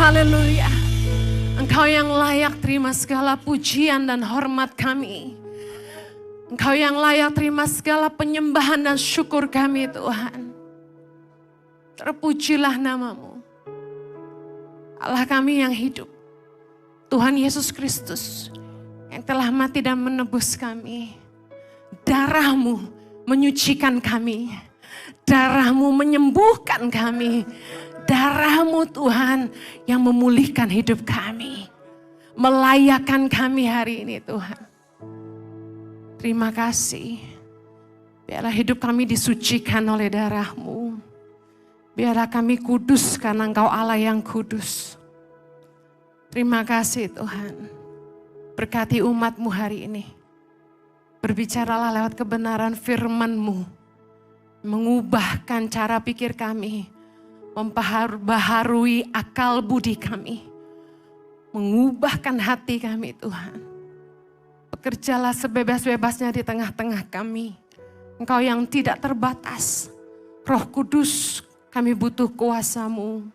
Haleluya. Engkau yang layak terima segala pujian dan hormat kami. Engkau yang layak terima segala penyembahan dan syukur kami Tuhan. Terpujilah namamu. Allah kami yang hidup. Tuhan Yesus Kristus yang telah mati dan menebus kami. Darahmu menyucikan kami. Darahmu menyembuhkan kami. Darahmu Tuhan yang memulihkan hidup kami. Melayakkan kami hari ini Tuhan. Terima kasih. Biarlah hidup kami disucikan oleh darahmu. Biarlah kami kudus karena Engkau Allah yang kudus. Terima kasih Tuhan. Berkati umat-Mu hari ini. Berbicaralah lewat kebenaran firman-Mu. Mengubahkan cara pikir kami. Membaharui akal budi kami. Mengubahkan hati kami Tuhan. Bekerjalah sebebas-bebasnya di tengah-tengah kami. Engkau yang tidak terbatas. Roh Kudus, kami butuh kuasa-Mu.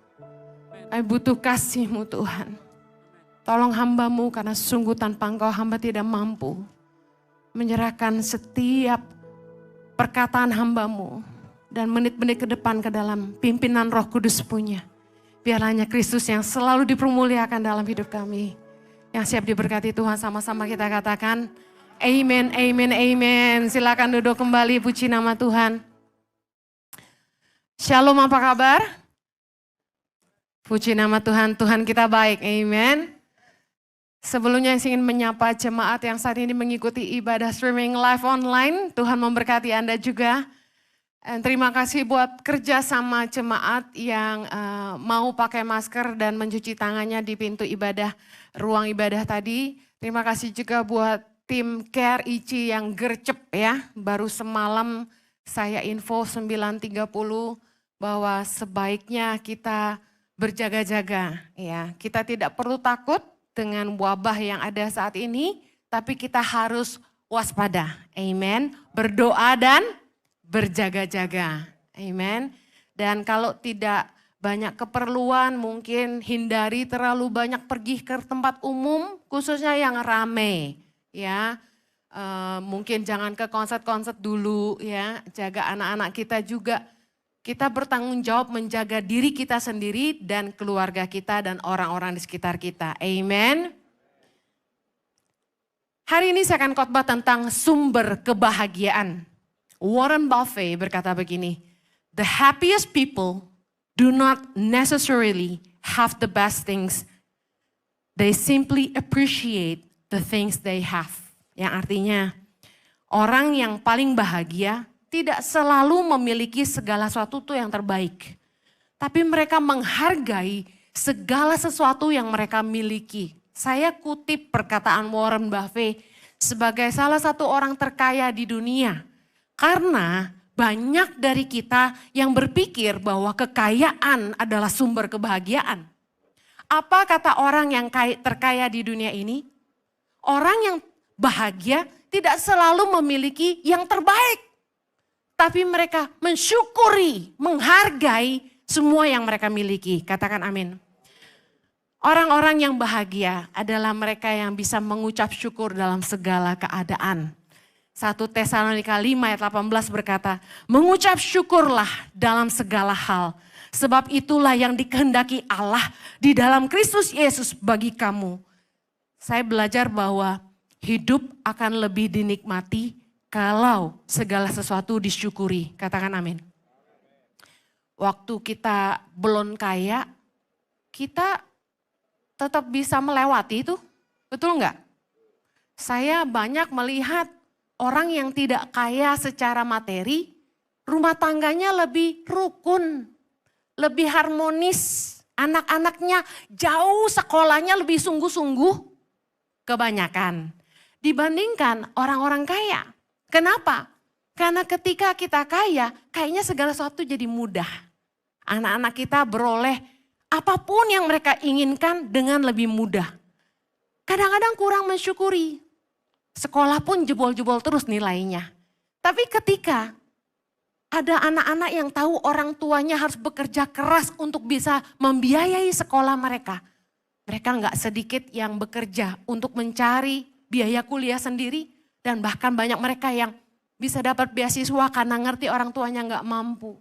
Kami butuh kasih-Mu Tuhan. Tolong hamba-Mu karena sungguh tanpa Engkau hamba tidak mampu. Menyerahkan setiap perkataan hamba-Mu. Dan menit-menit ke depan ke dalam pimpinan Roh Kudus punya. Biar hanya Kristus yang selalu dipermuliakan dalam hidup kami. Yang siap diberkati Tuhan, sama-sama kita katakan amin, amin, amin. Silakan duduk kembali, puji nama Tuhan. Shalom, apa kabar? Puji nama Tuhan, Tuhan kita baik, amin. Sebelumnya saya ingin menyapa jemaat yang saat ini mengikuti ibadah streaming live online. Tuhan memberkati Anda juga. Dan terima kasih buat kerja sama jemaat yang mau pakai masker dan mencuci tangannya di pintu ibadah, ruang ibadah tadi. Terima kasih juga buat tim Care IC yang gercep ya. Baru semalam saya info 9.30 bahwa sebaiknya kita berjaga-jaga. Ya, kita tidak perlu takut dengan wabah yang ada saat ini, tapi kita harus waspada. Amen. Berdoa dan berjaga-jaga, amen. Dan kalau tidak banyak keperluan, mungkin hindari terlalu banyak pergi ke tempat umum, khususnya yang rame, ya. Mungkin jangan ke konser-konser dulu, ya. Jaga anak-anak kita juga. Kita bertanggung jawab menjaga diri kita sendiri dan keluarga kita dan orang-orang di sekitar kita, amen. Hari ini saya akan khotbah tentang sumber kebahagiaan. Warren Buffett berkata begini, the happiest people do not necessarily have the best things. They simply appreciate the things they have. Yang artinya, orang yang paling bahagia tidak selalu memiliki segala sesuatu yang terbaik. Tapi mereka menghargai segala sesuatu yang mereka miliki. Saya kutip perkataan Warren Buffett sebagai salah satu orang terkaya di dunia. Karena banyak dari kita yang berpikir bahwa kekayaan adalah sumber kebahagiaan. Apa kata orang yang terkaya di dunia ini? Orang yang bahagia tidak selalu memiliki yang terbaik. Tapi mereka mensyukuri, menghargai semua yang mereka miliki. Katakan amin. Orang-orang yang bahagia adalah mereka yang bisa mengucap syukur dalam segala keadaan. 1 Tesalonika 5 ayat 18 berkata, mengucap syukurlah dalam segala hal. Sebab itulah yang dikehendaki Allah di dalam Kristus Yesus bagi kamu. Saya belajar bahwa hidup akan lebih dinikmati kalau segala sesuatu disyukuri. Katakan amin. Waktu kita belum kaya, kita tetap bisa melewati itu. Betul enggak? Saya banyak melihat orang yang tidak kaya secara materi, rumah tangganya lebih rukun, lebih harmonis. Anak-anaknya jauh sekolahnya lebih sungguh-sungguh kebanyakan. Dibandingkan orang-orang kaya. Kenapa? Karena ketika kita kaya, kayaknya segala sesuatu jadi mudah. Anak-anak kita beroleh apapun yang mereka inginkan dengan lebih mudah. Kadang-kadang kurang mensyukuri. Sekolah pun jebol-jebol terus nilainya. Tapi ketika Ada anak-anak yang tahu orang tuanya harus bekerja keras untuk bisa membiayai sekolah mereka. Mereka nggak sedikit yang bekerja untuk mencari biaya kuliah sendiri. Dan bahkan banyak mereka yang bisa dapat beasiswa karena ngerti orang tuanya nggak mampu.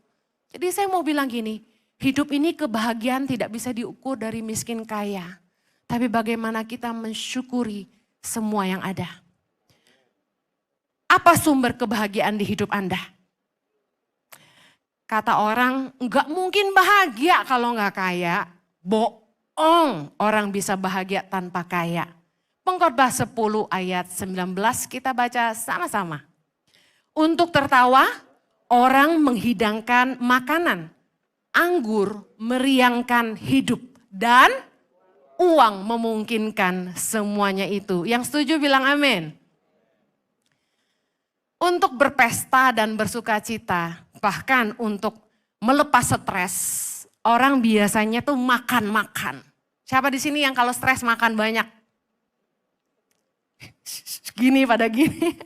Jadi saya mau bilang gini, hidup ini kebahagiaan tidak bisa diukur dari miskin kaya. Tapi bagaimana kita mensyukuri semua yang ada. Apa sumber kebahagiaan di hidup Anda? Kata orang, nggak mungkin bahagia kalau nggak kaya. Bohong, orang bisa bahagia tanpa kaya. Pengkhotbah 10 ayat 19 kita baca sama-sama. Untuk tertawa, orang menghidangkan makanan. Anggur meriangkan hidup. Dan uang memungkinkan semuanya itu. Yang setuju bilang amin. Untuk berpesta dan bersuka cita, bahkan untuk melepas stres, orang biasanya tuh makan-makan. Siapa di sini yang kalau stres makan banyak? Gini pada gini.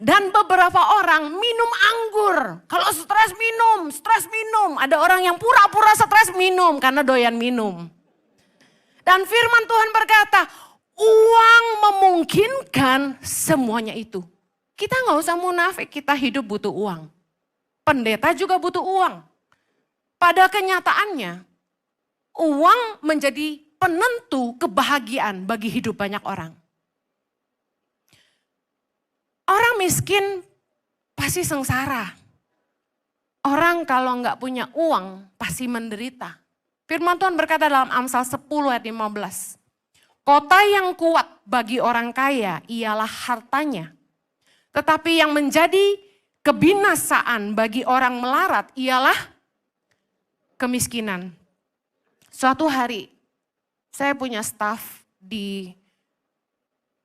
Dan beberapa orang minum anggur. Kalau stres minum. Ada orang yang pura-pura stres minum karena doyan minum. Dan firman Tuhan berkata, uang memungkinkan semuanya itu. Kita nggak usah munafik, kita hidup butuh uang. Pendeta juga butuh uang. Pada kenyataannya, uang menjadi penentu kebahagiaan bagi hidup banyak orang. Orang miskin pasti sengsara. Orang kalau nggak punya uang pasti menderita. Firman Tuhan berkata dalam Amsal 10 ayat 15. Kota yang kuat bagi orang kaya ialah hartanya. Tetapi yang menjadi kebinasaan bagi orang melarat ialah kemiskinan. Suatu hari saya punya staf di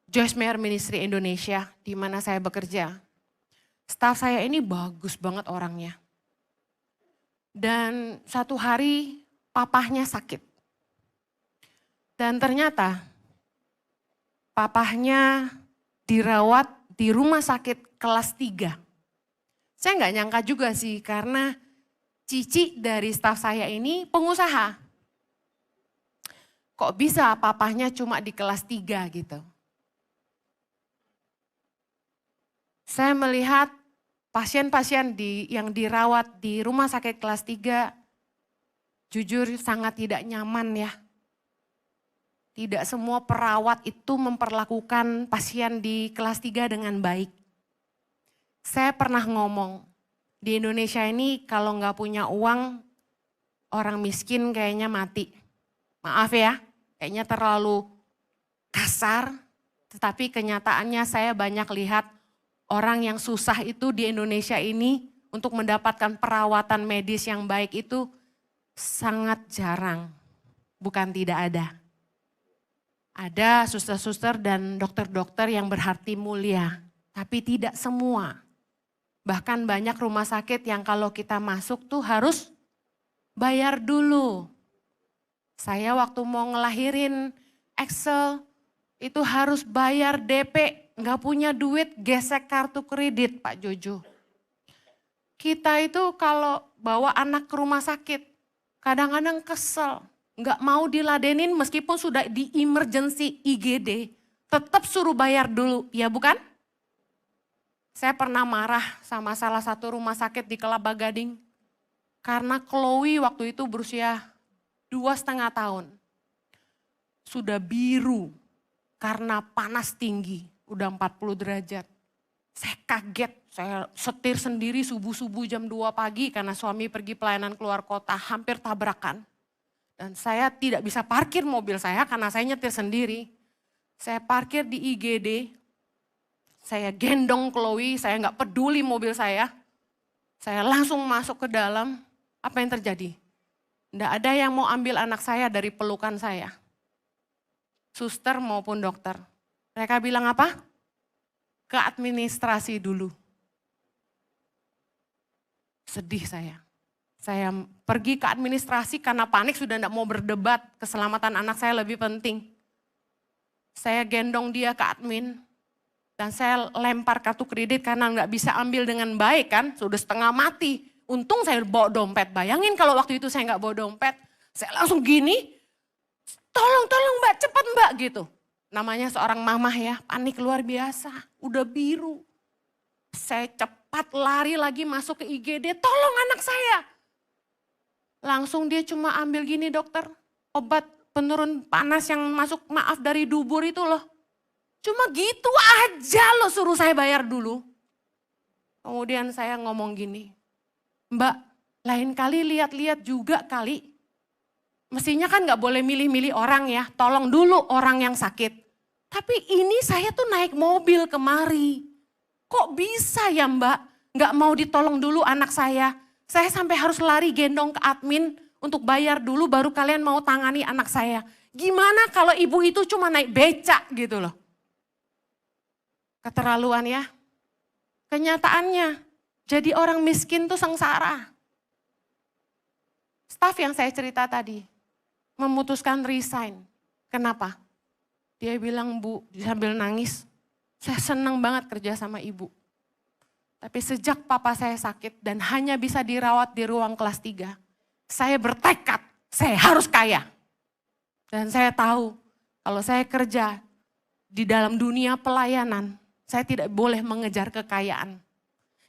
Joyce Meyer Ministry Indonesia di mana saya bekerja. Staf saya ini bagus banget orangnya. Dan satu hari papahnya sakit. Dan ternyata papahnya dirawat di rumah sakit kelas 3. Saya nggak nyangka juga sih karena cici dari staf saya ini pengusaha. Kok bisa papahnya cuma di kelas 3 gitu. Saya melihat pasien-pasien yang dirawat di rumah sakit kelas 3 jujur sangat tidak nyaman ya. Tidak semua perawat itu memperlakukan pasien di kelas 3 dengan baik. Saya pernah ngomong, di Indonesia ini kalau nggak punya uang, orang miskin kayaknya mati. Maaf ya, kayaknya terlalu kasar, tetapi kenyataannya saya banyak lihat orang yang susah itu di Indonesia ini untuk mendapatkan perawatan medis yang baik itu sangat jarang, bukan tidak ada. Ada suster-suster dan dokter-dokter yang berhati mulia, tapi tidak semua. Bahkan banyak rumah sakit yang kalau kita masuk tuh harus bayar dulu. Saya waktu mau ngelahirin Excel itu harus bayar DP, nggak punya duit gesek kartu kredit Pak Jojo. Kita itu kalau bawa anak ke rumah sakit kadang-kadang kesel. Nggak mau diladenin meskipun sudah di emergency IGD, tetap suruh bayar dulu, ya bukan? Saya pernah marah sama salah satu rumah sakit di Kelapa Gading, karena Chloe waktu itu berusia 2,5 tahun. Sudah biru karena panas tinggi, udah 40 derajat. Saya kaget, saya setir sendiri subuh-subuh jam 2 pagi karena suami pergi pelayanan keluar kota, hampir tabrakan. Dan saya tidak bisa parkir mobil saya karena saya nyetir sendiri. Saya parkir di IGD, saya gendong Chloe, saya nggak peduli mobil saya. Saya langsung masuk ke dalam, apa yang terjadi? Nggak ada yang mau ambil anak saya dari pelukan saya. Suster maupun dokter. Mereka bilang apa? Ke administrasi dulu. Sedih saya. Saya pergi ke administrasi karena panik sudah tidak mau berdebat. Keselamatan anak saya lebih penting. Saya gendong dia ke admin. Dan saya lempar kartu kredit karena nggak bisa ambil dengan baik kan, sudah setengah mati. Untung saya bawa dompet, bayangin kalau waktu itu saya nggak bawa dompet, saya langsung gini, tolong mbak, cepat mbak gitu. Namanya seorang mamah ya, panik luar biasa, udah biru. Saya cepat lari lagi masuk ke IGD, tolong anak saya. Langsung dia cuma ambil gini dokter, obat penurun panas yang masuk maaf dari dubur itu loh. Cuma gitu aja loh suruh saya bayar dulu. Kemudian saya ngomong gini, Mbak lain kali lihat-lihat juga kali. Mestinya kan gak boleh milih-milih orang ya, tolong dulu orang yang sakit. Tapi ini saya tuh naik mobil kemari. Kok bisa ya Mbak gak mau ditolong dulu anak saya. Saya sampai harus lari gendong ke admin untuk bayar dulu baru kalian mau tangani anak saya. Gimana kalau ibu itu cuma naik becak gitu loh. Keterlaluan ya. Kenyataannya jadi orang miskin tuh sengsara. Staf yang saya cerita tadi memutuskan resign. Kenapa? Dia bilang, Bu, sambil nangis, saya senang banget kerja sama ibu. Tapi sejak papa saya sakit dan hanya bisa dirawat di ruang kelas 3, saya bertekad, saya harus kaya. Dan saya tahu kalau saya kerja di dalam dunia pelayanan, saya tidak boleh mengejar kekayaan.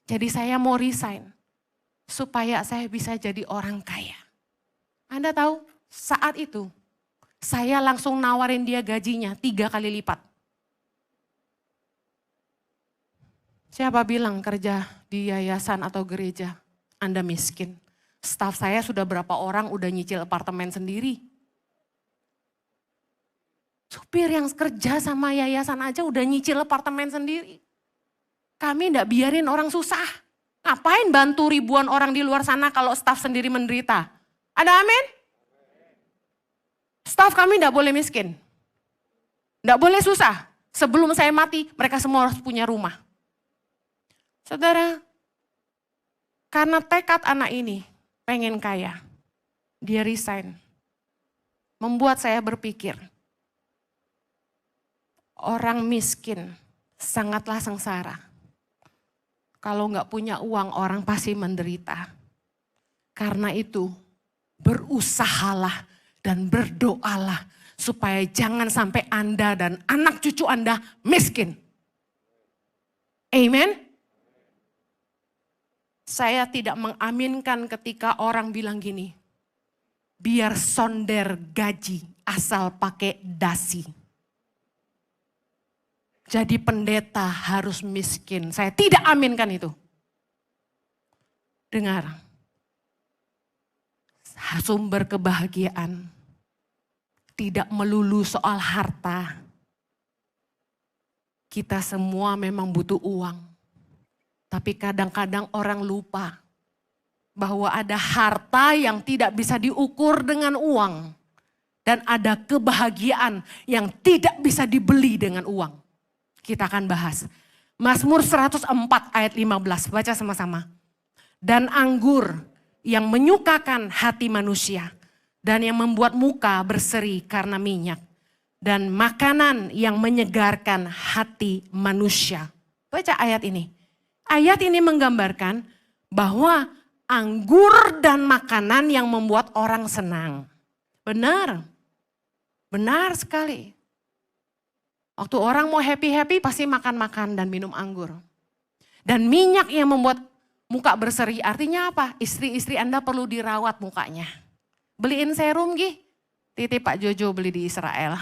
Jadi saya mau resign supaya saya bisa jadi orang kaya. Anda tahu saat itu saya langsung nawarin dia gajinya 3 kali lipat. Siapa bilang kerja di yayasan atau gereja Anda miskin? Staf saya sudah berapa orang udah nyicil apartemen sendiri. Supir yang kerja sama yayasan aja udah nyicil apartemen sendiri. Kami enggak biarin orang susah. Ngapain bantu ribuan orang di luar sana kalau staf sendiri menderita? Ada amin? Staf kami enggak boleh miskin. Enggak boleh susah. Sebelum saya mati, mereka semua harus punya rumah. Saudara, karena tekad anak ini pengen kaya, dia resign. Membuat saya berpikir, orang miskin sangatlah sengsara. Kalau nggak punya uang, orang pasti menderita. Karena itu, berusahalah dan berdoalah supaya jangan sampai Anda dan anak cucu Anda miskin. Amen. Saya tidak mengaminkan ketika orang bilang gini, biar sonder gaji asal pakai dasi. Jadi pendeta harus miskin. Saya tidak aminkan itu. Dengar. Sumber kebahagiaan tidak melulu soal harta. Kita semua memang butuh uang. Tapi kadang-kadang orang lupa bahwa ada harta yang tidak bisa diukur dengan uang. Dan ada kebahagiaan yang tidak bisa dibeli dengan uang. Kita akan bahas. Mazmur 104 ayat 15, baca sama-sama. Dan anggur yang menyukakan hati manusia dan yang membuat muka berseri karena minyak. Dan makanan yang menyegarkan hati manusia. Baca ayat ini. Ayat ini menggambarkan bahwa anggur dan makanan yang membuat orang senang. Benar, benar sekali. Waktu orang mau happy-happy pasti makan-makan dan minum anggur. Dan minyak yang membuat muka berseri artinya apa? Istri-istri Anda perlu dirawat mukanya. Beliin serum Gi, titip Pak Jojo beli di Israel.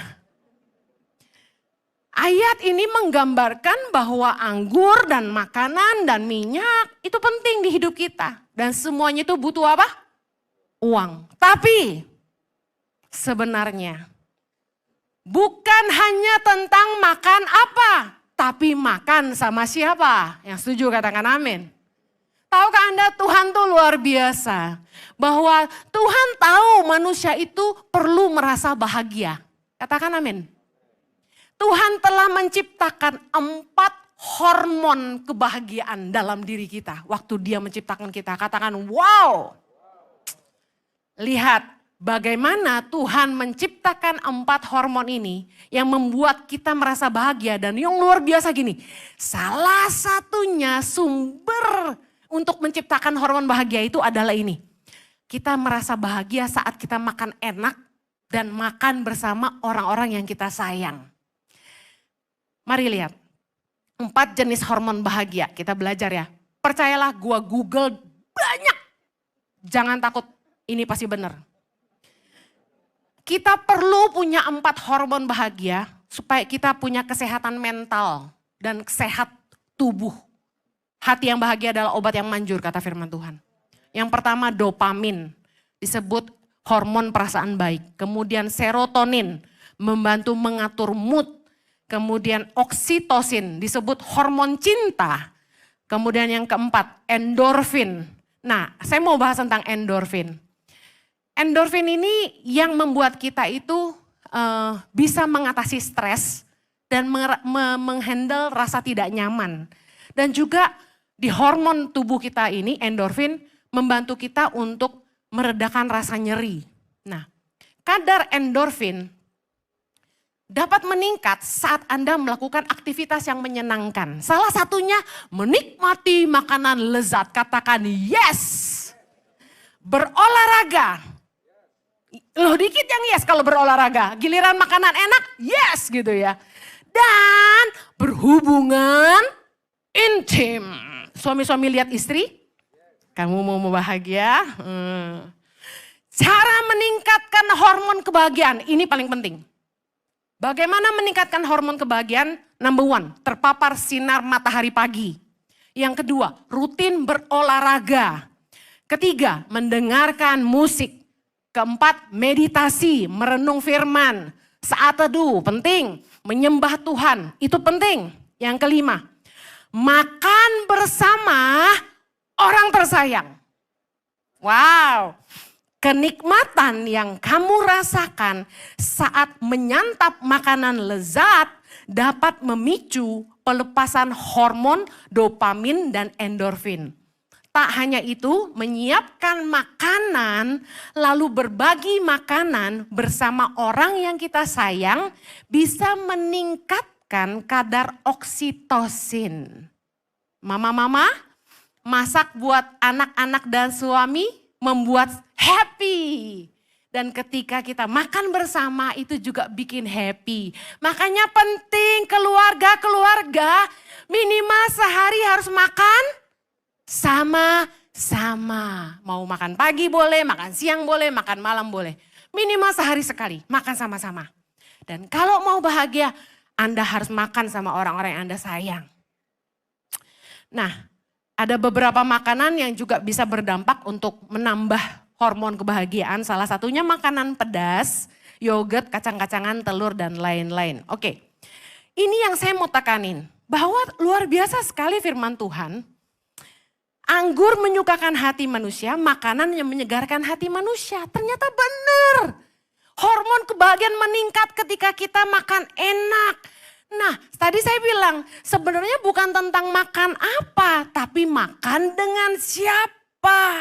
Ayat ini menggambarkan bahwa anggur dan makanan dan minyak itu penting di hidup kita. Dan semuanya itu butuh apa? Uang. Tapi sebenarnya bukan hanya tentang makan apa, tapi makan sama siapa. Yang setuju katakan amin. Tahukah Anda Tuhan tuh luar biasa. Bahwa Tuhan tahu manusia itu perlu merasa bahagia. Katakan amin. Tuhan telah menciptakan 4 hormon kebahagiaan dalam diri kita. Waktu dia menciptakan kita, katakan wow. Lihat, bagaimana Tuhan menciptakan 4 hormon ini yang membuat kita merasa bahagia. Dan yang luar biasa gini, salah satunya sumber untuk menciptakan hormon bahagia itu adalah ini. Kita merasa bahagia saat kita makan enak dan makan bersama orang-orang yang kita sayang. Mari lihat, 4 jenis hormon bahagia, kita belajar ya. Percayalah, gua Google banyak. Jangan takut, ini pasti benar. Kita perlu punya 4 hormon bahagia supaya kita punya kesehatan mental dan sehat tubuh. Hati yang bahagia adalah obat yang manjur, kata firman Tuhan. Yang pertama dopamin, disebut hormon perasaan baik. Kemudian serotonin, membantu mengatur mood. Kemudian oksitosin, disebut hormon cinta. Kemudian yang keempat, endorfin. Nah, saya mau bahas tentang endorfin. Endorfin ini yang membuat kita itu bisa mengatasi stres dan menghandle rasa tidak nyaman. Dan juga di hormon tubuh kita ini, endorfin, membantu kita untuk meredakan rasa nyeri. Nah, kadar endorfin dapat meningkat saat Anda melakukan aktivitas yang menyenangkan. Salah satunya menikmati makanan lezat, katakan yes. Berolahraga. Loh dikit yang yes kalau berolahraga, giliran makanan enak, yes gitu ya. Dan berhubungan intim. Suami-suami lihat istri, kamu mau bahagia? Cara meningkatkan hormon kebahagiaan, ini paling penting. Bagaimana meningkatkan hormon kebahagiaan? Number 1, terpapar sinar matahari pagi. Yang kedua, rutin berolahraga. Ketiga, mendengarkan musik. Keempat, meditasi, merenung firman. Saat teduh, penting. Menyembah Tuhan, itu penting. Yang kelima, makan bersama orang tersayang. Wow, kenikmatan yang kamu rasakan saat menyantap makanan lezat dapat memicu pelepasan hormon dopamin dan endorfin. Tak hanya itu, menyiapkan makanan lalu berbagi makanan bersama orang yang kita sayang bisa meningkatkan kadar oksitosin. Mama-mama, masak buat anak-anak dan suami membuat happy. Dan ketika kita makan bersama itu juga bikin happy. Makanya penting keluarga-keluarga minimal sehari harus makan sama-sama. Mau makan pagi boleh, makan siang boleh, makan malam boleh. Minimal sehari sekali, makan sama-sama. Dan kalau mau bahagia, Anda harus makan sama orang-orang yang Anda sayang. Nah, ada beberapa makanan yang juga bisa berdampak untuk menambah hormon kebahagiaan. Salah satunya makanan pedas, yogurt, kacang-kacangan, telur, dan lain-lain. Oke, ini yang saya mau tekanin. Bahwa luar biasa sekali firman Tuhan. Anggur menyukakan hati manusia, makanan yang menyegarkan hati manusia. Ternyata benar. Hormon kebahagiaan meningkat ketika kita makan enak. Nah, tadi saya bilang sebenarnya bukan tentang makan apa, tapi makan dengan siapa.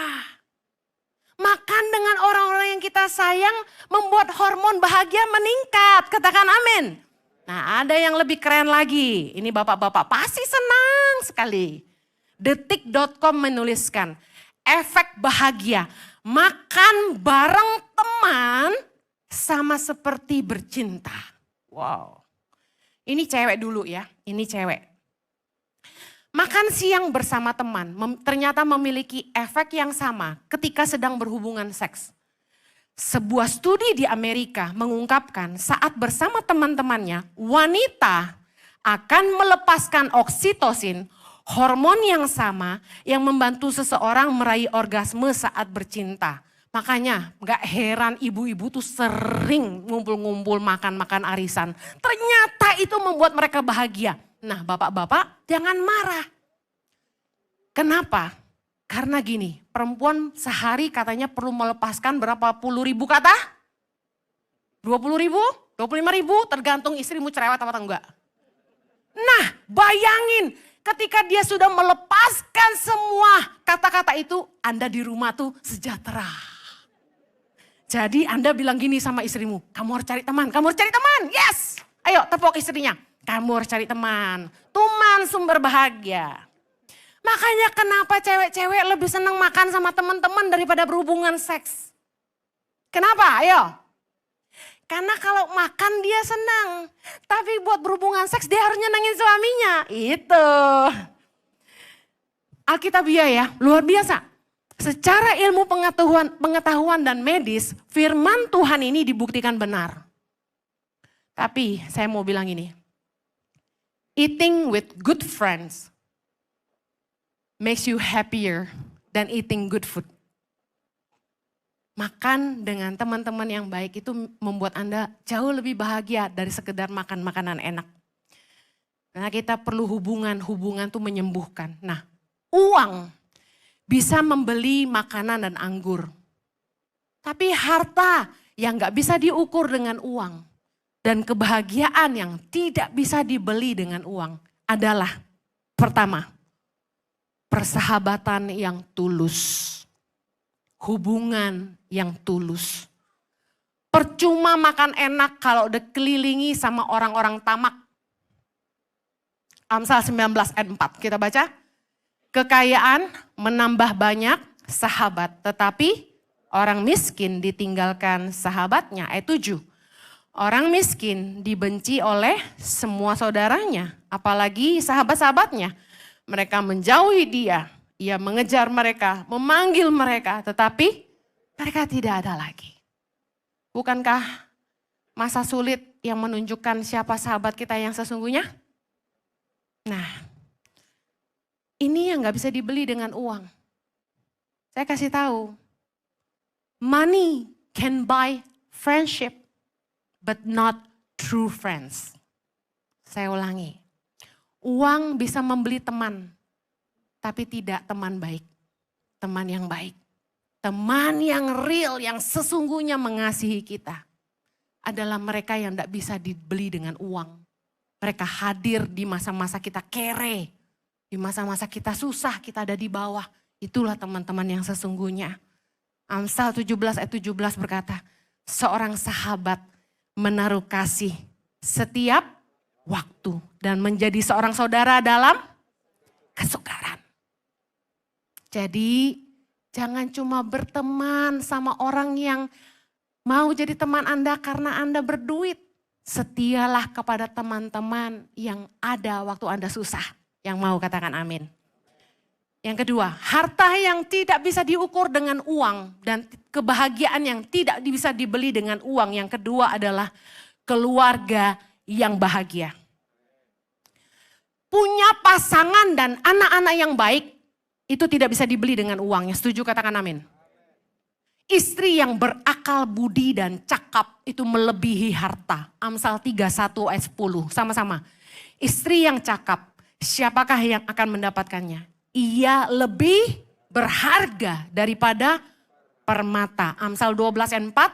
Makan dengan orang-orang yang kita sayang membuat hormon bahagia meningkat. Katakan amin. Nah, ada yang lebih keren lagi. Ini bapak-bapak pasti senang sekali. Detik.com menuliskan, efek bahagia, makan bareng teman sama seperti bercinta. Wow, ini cewek dulu ya, ini cewek. Makan siang bersama teman ternyata memiliki efek yang sama ketika sedang berhubungan seks. Sebuah studi di Amerika mengungkapkan saat bersama teman-temannya, wanita akan melepaskan oksitosin, hormon yang sama yang membantu seseorang meraih orgasme saat bercinta. Makanya gak heran ibu-ibu tuh sering ngumpul-ngumpul makan-makan arisan. Ternyata itu membuat mereka bahagia. Nah bapak-bapak jangan marah. Kenapa? Karena gini, perempuan sehari katanya perlu melepaskan berapa puluh ribu kata? 20 ribu? 25 ribu? Tergantung istrimu cerewet apa enggak. Nah bayangin. Ketika dia sudah melepaskan semua kata-kata itu, Anda di rumah tuh sejahtera. Jadi Anda bilang gini sama istrimu, kamu harus cari teman, kamu harus cari teman, yes. Ayo tepuk istrinya, kamu harus cari teman. Teman sumber bahagia. Makanya kenapa cewek-cewek lebih senang makan sama teman-teman daripada berhubungan seks. Kenapa? Ayo. Karena kalau makan dia senang. Tapi buat berhubungan seks dia harus nyenengin suaminya. Itu. Alkitabiah ya, luar biasa. Secara ilmu pengetahuan dan medis, firman Tuhan ini dibuktikan benar. Tapi saya mau bilang ini. Eating with good friends makes you happier than eating good food. Makan dengan teman-teman yang baik itu membuat Anda jauh lebih bahagia dari sekedar makan makanan enak. Karena kita perlu hubungan tuh menyembuhkan. Nah, uang bisa membeli makanan dan anggur. Tapi harta yang gak bisa diukur dengan uang dan kebahagiaan yang tidak bisa dibeli dengan uang adalah pertama, persahabatan yang tulus. Hubungan yang tulus. Percuma makan enak kalau dikelilingi sama orang-orang tamak. Amsal 19 ayat 4 kita baca. Kekayaan menambah banyak sahabat, tetapi orang miskin ditinggalkan sahabatnya. Ayat 7. Orang miskin dibenci oleh semua saudaranya, apalagi sahabat-sahabatnya. Mereka menjauhi dia. Ia mengejar mereka, memanggil mereka, tetapi mereka tidak ada lagi. Bukankah masa sulit yang menunjukkan siapa sahabat kita yang sesungguhnya? Nah, ini yang gak bisa dibeli dengan uang. Saya kasih tahu, money can buy friendship, but not true friends. Saya ulangi, uang bisa membeli teman, tapi tidak teman baik, teman yang baik. Teman yang real, yang sesungguhnya mengasihi kita adalah mereka yang tidak bisa dibeli dengan uang. Mereka hadir di masa-masa kita kere, di masa-masa kita susah, kita ada di bawah. Itulah teman-teman yang sesungguhnya. Amsal 17 ayat 17 berkata, seorang sahabat menaruh kasih setiap waktu dan menjadi seorang saudara dalam kesukaran. Jadi jangan cuma berteman sama orang yang mau jadi teman Anda karena Anda berduit. Setialah kepada teman-teman yang ada waktu Anda susah. Yang mau katakan amin. Yang kedua, harta yang tidak bisa diukur dengan uang dan kebahagiaan yang tidak bisa dibeli dengan uang. Yang kedua adalah keluarga yang bahagia. Punya pasangan dan anak-anak yang baik itu tidak bisa dibeli dengan uang. Yang setuju katakan amin. Istri yang berakal budi dan cakap itu melebihi harta. Amsal 31 ayat 10 sama-sama. Istri yang cakap, siapakah yang akan mendapatkannya? Ia lebih berharga daripada permata. Amsal 12 ayat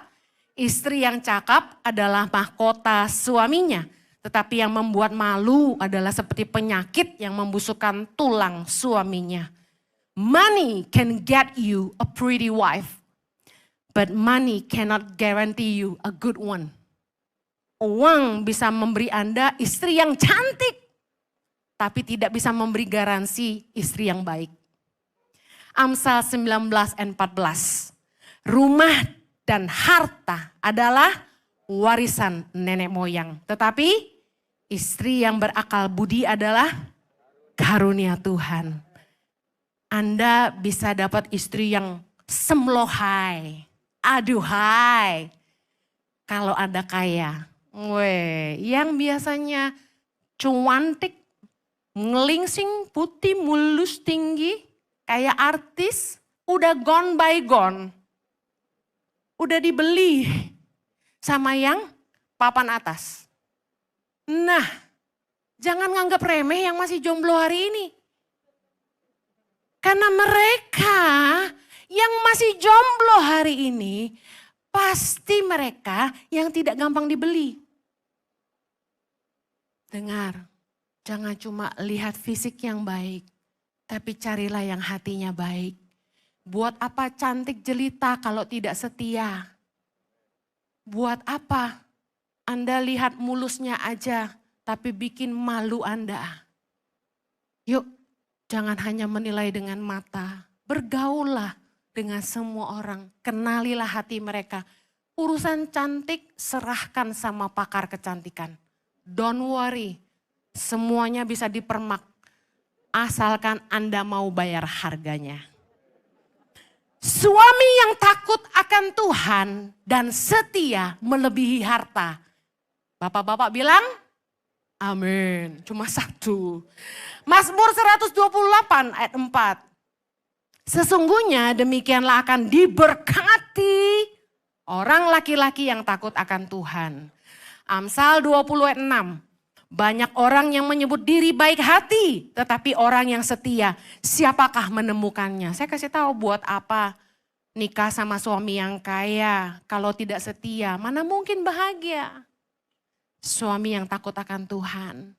4, istri yang cakap adalah mahkota suaminya. Tetapi yang membuat malu adalah seperti penyakit yang membusukkan tulang suaminya. Money can get you a pretty wife, but money cannot guarantee you a good one. Uang bisa memberi Anda istri yang cantik, tapi tidak bisa memberi garansi istri yang baik. Amsal 19 ayat 14. Rumah dan harta adalah warisan nenek moyang. Tetapi istri yang berakal budi adalah karunia Tuhan. Anda bisa dapat istri yang semlohai, aduhai. Kalau Anda kaya, yang biasanya cuantik, ngelingsing, putih, mulus, tinggi, kayak artis, udah gone by gone. Udah dibeli sama yang papan atas. Nah, jangan nganggap remeh yang masih jomblo hari ini. Karena mereka yang masih jomblo hari ini, pasti mereka yang tidak gampang dibeli. Dengar, jangan cuma lihat fisik yang baik, tapi carilah yang hatinya baik. Buat apa cantik jelita kalau tidak setia? Buat apa Anda lihat mulusnya aja, tapi bikin malu Anda? Yuk, jangan hanya menilai dengan mata. Bergaullah dengan semua orang. Kenalilah hati mereka. Urusan cantik serahkan sama pakar kecantikan. Don't worry, semuanya bisa dipermak. Asalkan Anda mau bayar harganya. Suami yang takut akan Tuhan dan setia melebihi harta. Bapak-bapak bilang, amin. Cuma satu. Mazmur 128 ayat 4. Sesungguhnya demikianlah akan diberkati orang laki-laki yang takut akan Tuhan. Amsal 20 ayat 6. Banyak orang yang menyebut diri baik hati, tetapi orang yang setia, siapakah menemukannya? Saya kasih tahu buat apa nikah sama suami yang kaya, kalau tidak setia, mana mungkin bahagia. Suami yang takut akan Tuhan,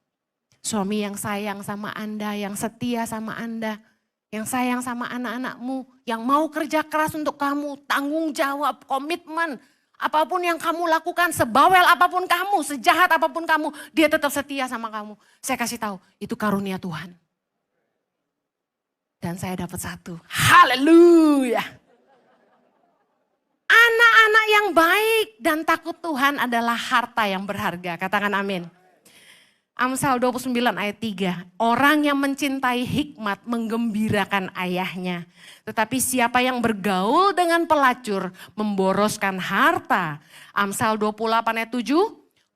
suami yang sayang sama Anda, yang setia sama Anda, yang sayang sama anak-anakmu, yang mau kerja keras untuk kamu, tanggung jawab, komitmen. Apapun yang kamu lakukan, sebawel apapun kamu, sejahat apapun kamu, dia tetap setia sama kamu. Saya kasih tahu, itu karunia Tuhan. Dan saya dapat satu, haleluya. Anak-anak yang baik dan takut Tuhan adalah harta yang berharga. Katakan amin. Amsal 29 ayat 3. Orang yang mencintai hikmat menggembirakan ayahnya. Tetapi siapa yang bergaul dengan pelacur memboroskan harta. Amsal 28 ayat 7.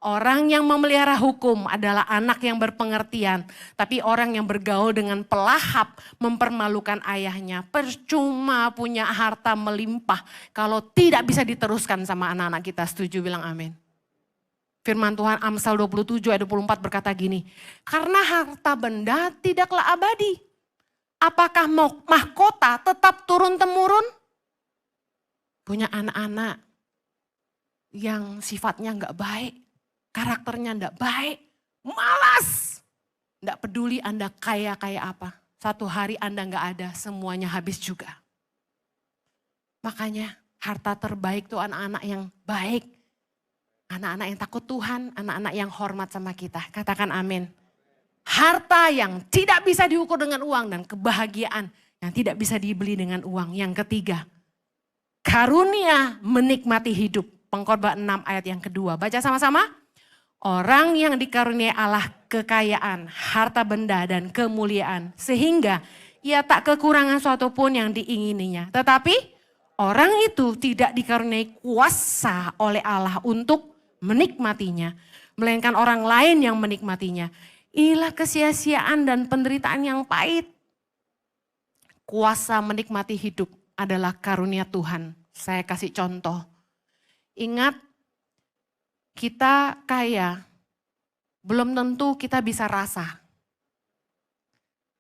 Orang yang memelihara hukum adalah anak yang berpengertian. Tapi orang yang bergaul dengan pelahap mempermalukan ayahnya. Percuma punya harta melimpah kalau tidak bisa diteruskan sama anak-anak kita. Setuju bilang amin. Firman Tuhan Amsal 27 ayat 24 berkata gini. Karena harta benda tidaklah abadi. Apakah mahkota tetap turun-temurun? Punya anak-anak yang sifatnya enggak baik. Karakternya enggak baik. Malas. Enggak peduli Anda kaya apa. Satu hari Anda enggak ada, semuanya habis juga. Makanya harta terbaik itu anak-anak yang baik. Anak-anak yang takut Tuhan, anak-anak yang hormat sama kita. Katakan amin. Harta yang tidak bisa diukur dengan uang dan kebahagiaan yang tidak bisa dibeli dengan uang. Yang ketiga, karunia menikmati hidup. Pengkhotbah 6 ayat yang kedua. Baca sama-sama. Orang yang dikaruniai Allah kekayaan, harta benda dan kemuliaan. Sehingga ia tak kekurangan suatu pun yang diingininya. Tetapi orang itu tidak dikaruniai kuasa oleh Allah untuk menikmatinya, melainkan orang lain yang menikmatinya. Inilah kesia-siaan dan penderitaan yang pahit. Kuasa menikmati hidup adalah karunia Tuhan. Saya kasih contoh. Ingat, kita kaya, belum tentu kita bisa rasa.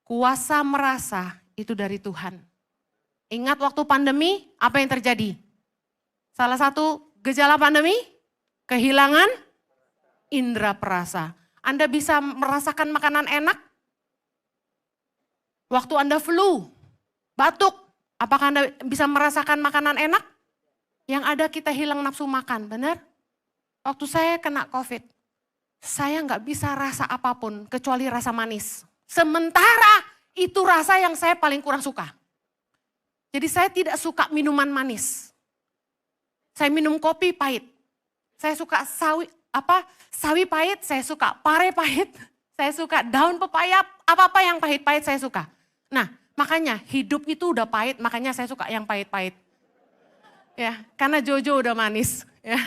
Kuasa merasa itu dari Tuhan. Ingat waktu pandemi, apa yang terjadi? Salah satu gejala pandemi, kehilangan indera perasa. Anda bisa merasakan makanan enak? Waktu Anda flu, batuk, apakah Anda bisa merasakan makanan enak? Yang ada kita hilang nafsu makan, benar? Waktu saya kena COVID, saya nggak bisa rasa apapun kecuali rasa manis. Sementara itu rasa yang saya paling kurang suka. Jadi saya tidak suka minuman manis. Saya minum kopi pahit. Saya suka sawi pahit, saya suka pare pahit, saya suka daun pepaya, apa-apa yang pahit-pahit saya suka. Nah, makanya hidup itu udah pahit, makanya saya suka yang pahit-pahit. Ya, karena Jojo udah manis. Ya.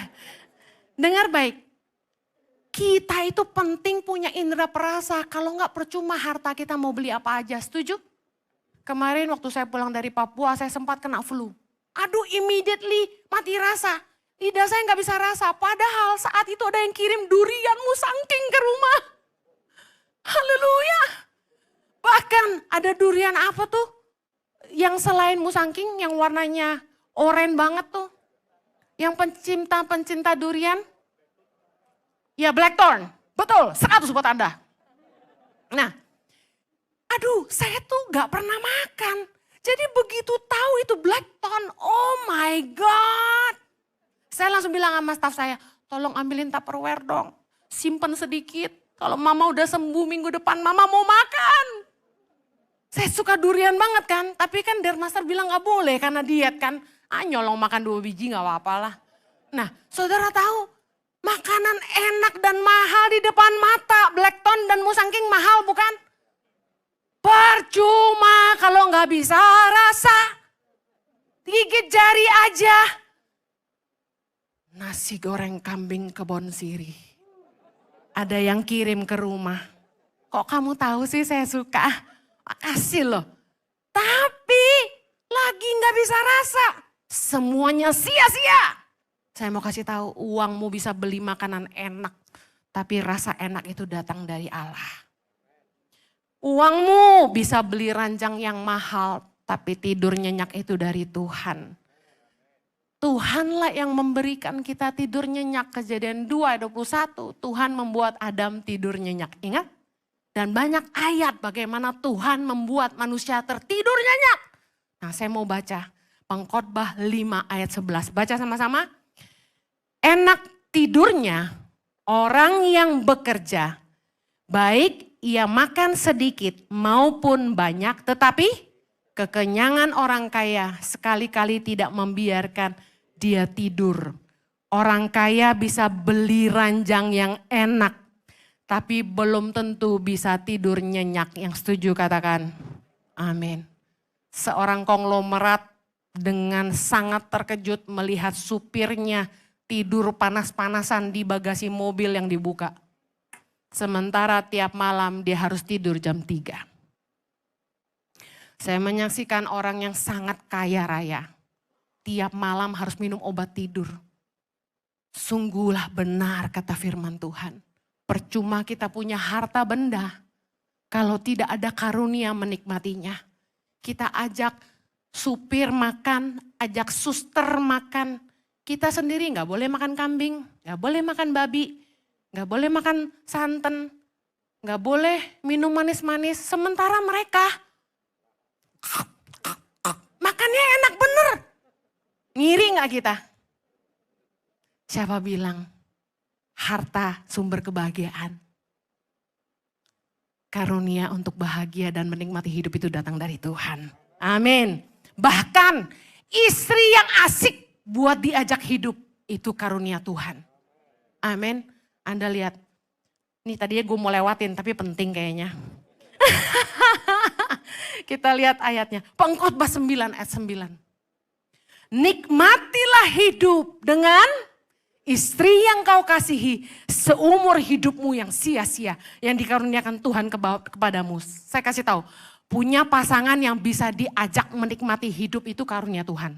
Dengar baik, kita itu penting punya indera perasa, kalau enggak percuma harta kita mau beli apa aja, setuju? Kemarin waktu saya pulang dari Papua, saya sempat kena flu. Aduh, immediately mati rasa. Lidah saya nggak bisa rasa, padahal saat itu ada yang kirim durian musangking ke rumah. Haleluya. Bahkan ada durian apa tuh? Yang selain musangking, yang warnanya oranye banget tuh. Yang pencinta durian. Ya, blackthorn. Betul, 100 buat Anda. Nah, aduh saya tuh nggak pernah makan. Jadi begitu tahu itu blackthorn, oh my God. Saya langsung bilang sama staf saya, tolong ambilin Tupperware dong. Simpen sedikit. Kalau mama udah sembuh minggu depan, mama mau makan. Saya suka durian banget kan. Tapi kan Dermaster bilang gak boleh karena diet kan. Nyolong makan 2 biji gak apa-apa lah. Nah saudara tahu, makanan enak dan mahal di depan mata. Blackton dan Musangking mahal bukan? Percuma kalau gak bisa rasa. Gigit jari aja. Nasi goreng kambing kebon sirih. Ada yang kirim ke rumah. Kok kamu tahu sih saya suka? Makasih loh. Tapi lagi gak bisa rasa. Semuanya sia-sia. Saya mau kasih tahu, uangmu bisa beli makanan enak. Tapi rasa enak itu datang dari Allah. Uangmu bisa beli ranjang yang mahal. Tapi tidur nyenyak itu dari Tuhan. Tuhanlah yang memberikan kita tidur nyenyak. Kejadian 2:21, Tuhan membuat Adam tidur nyenyak. Ingat? Dan banyak ayat bagaimana Tuhan membuat manusia tertidur nyenyak. Nah saya mau baca Pengkhotbah 5 ayat 11. Baca sama-sama. Enak tidurnya orang yang bekerja. Baik ia makan sedikit maupun banyak, tetapi kekenyangan orang kaya sekali-kali tidak membiarkan dia tidur. Orang kaya bisa beli ranjang yang enak, tapi belum tentu bisa tidur nyenyak. Yang setuju katakan amin. Seorang konglomerat dengan sangat terkejut melihat supirnya tidur panas-panasan di bagasi mobil yang dibuka. Sementara tiap malam dia harus tidur jam 3. Saya menyaksikan orang yang sangat kaya raya. Tiap malam harus minum obat tidur. Sungguhlah benar kata firman Tuhan. Percuma kita punya harta benda. Kalau tidak ada karunia menikmatinya. Kita ajak supir makan, ajak suster makan. Kita sendiri gak boleh makan kambing, gak boleh makan babi, gak boleh makan santan, gak boleh minum manis-manis. Sementara mereka makannya enak bener. Ngiri gak kita? Siapa bilang harta sumber kebahagiaan? Karunia untuk bahagia dan menikmati hidup itu datang dari Tuhan. Amin. Bahkan istri yang asik buat diajak hidup itu karunia Tuhan. Amin. Anda lihat. Nih tadinya gue mau lewatin tapi penting kayaknya. Kita lihat ayatnya. Pengkhotbah 9 ayat 9. Nikmatilah hidup dengan istri yang kau kasihi seumur hidupmu yang sia-sia. Yang dikaruniakan Tuhan kepadamu. Saya kasih tahu. Punya pasangan yang bisa diajak menikmati hidup itu karunia Tuhan.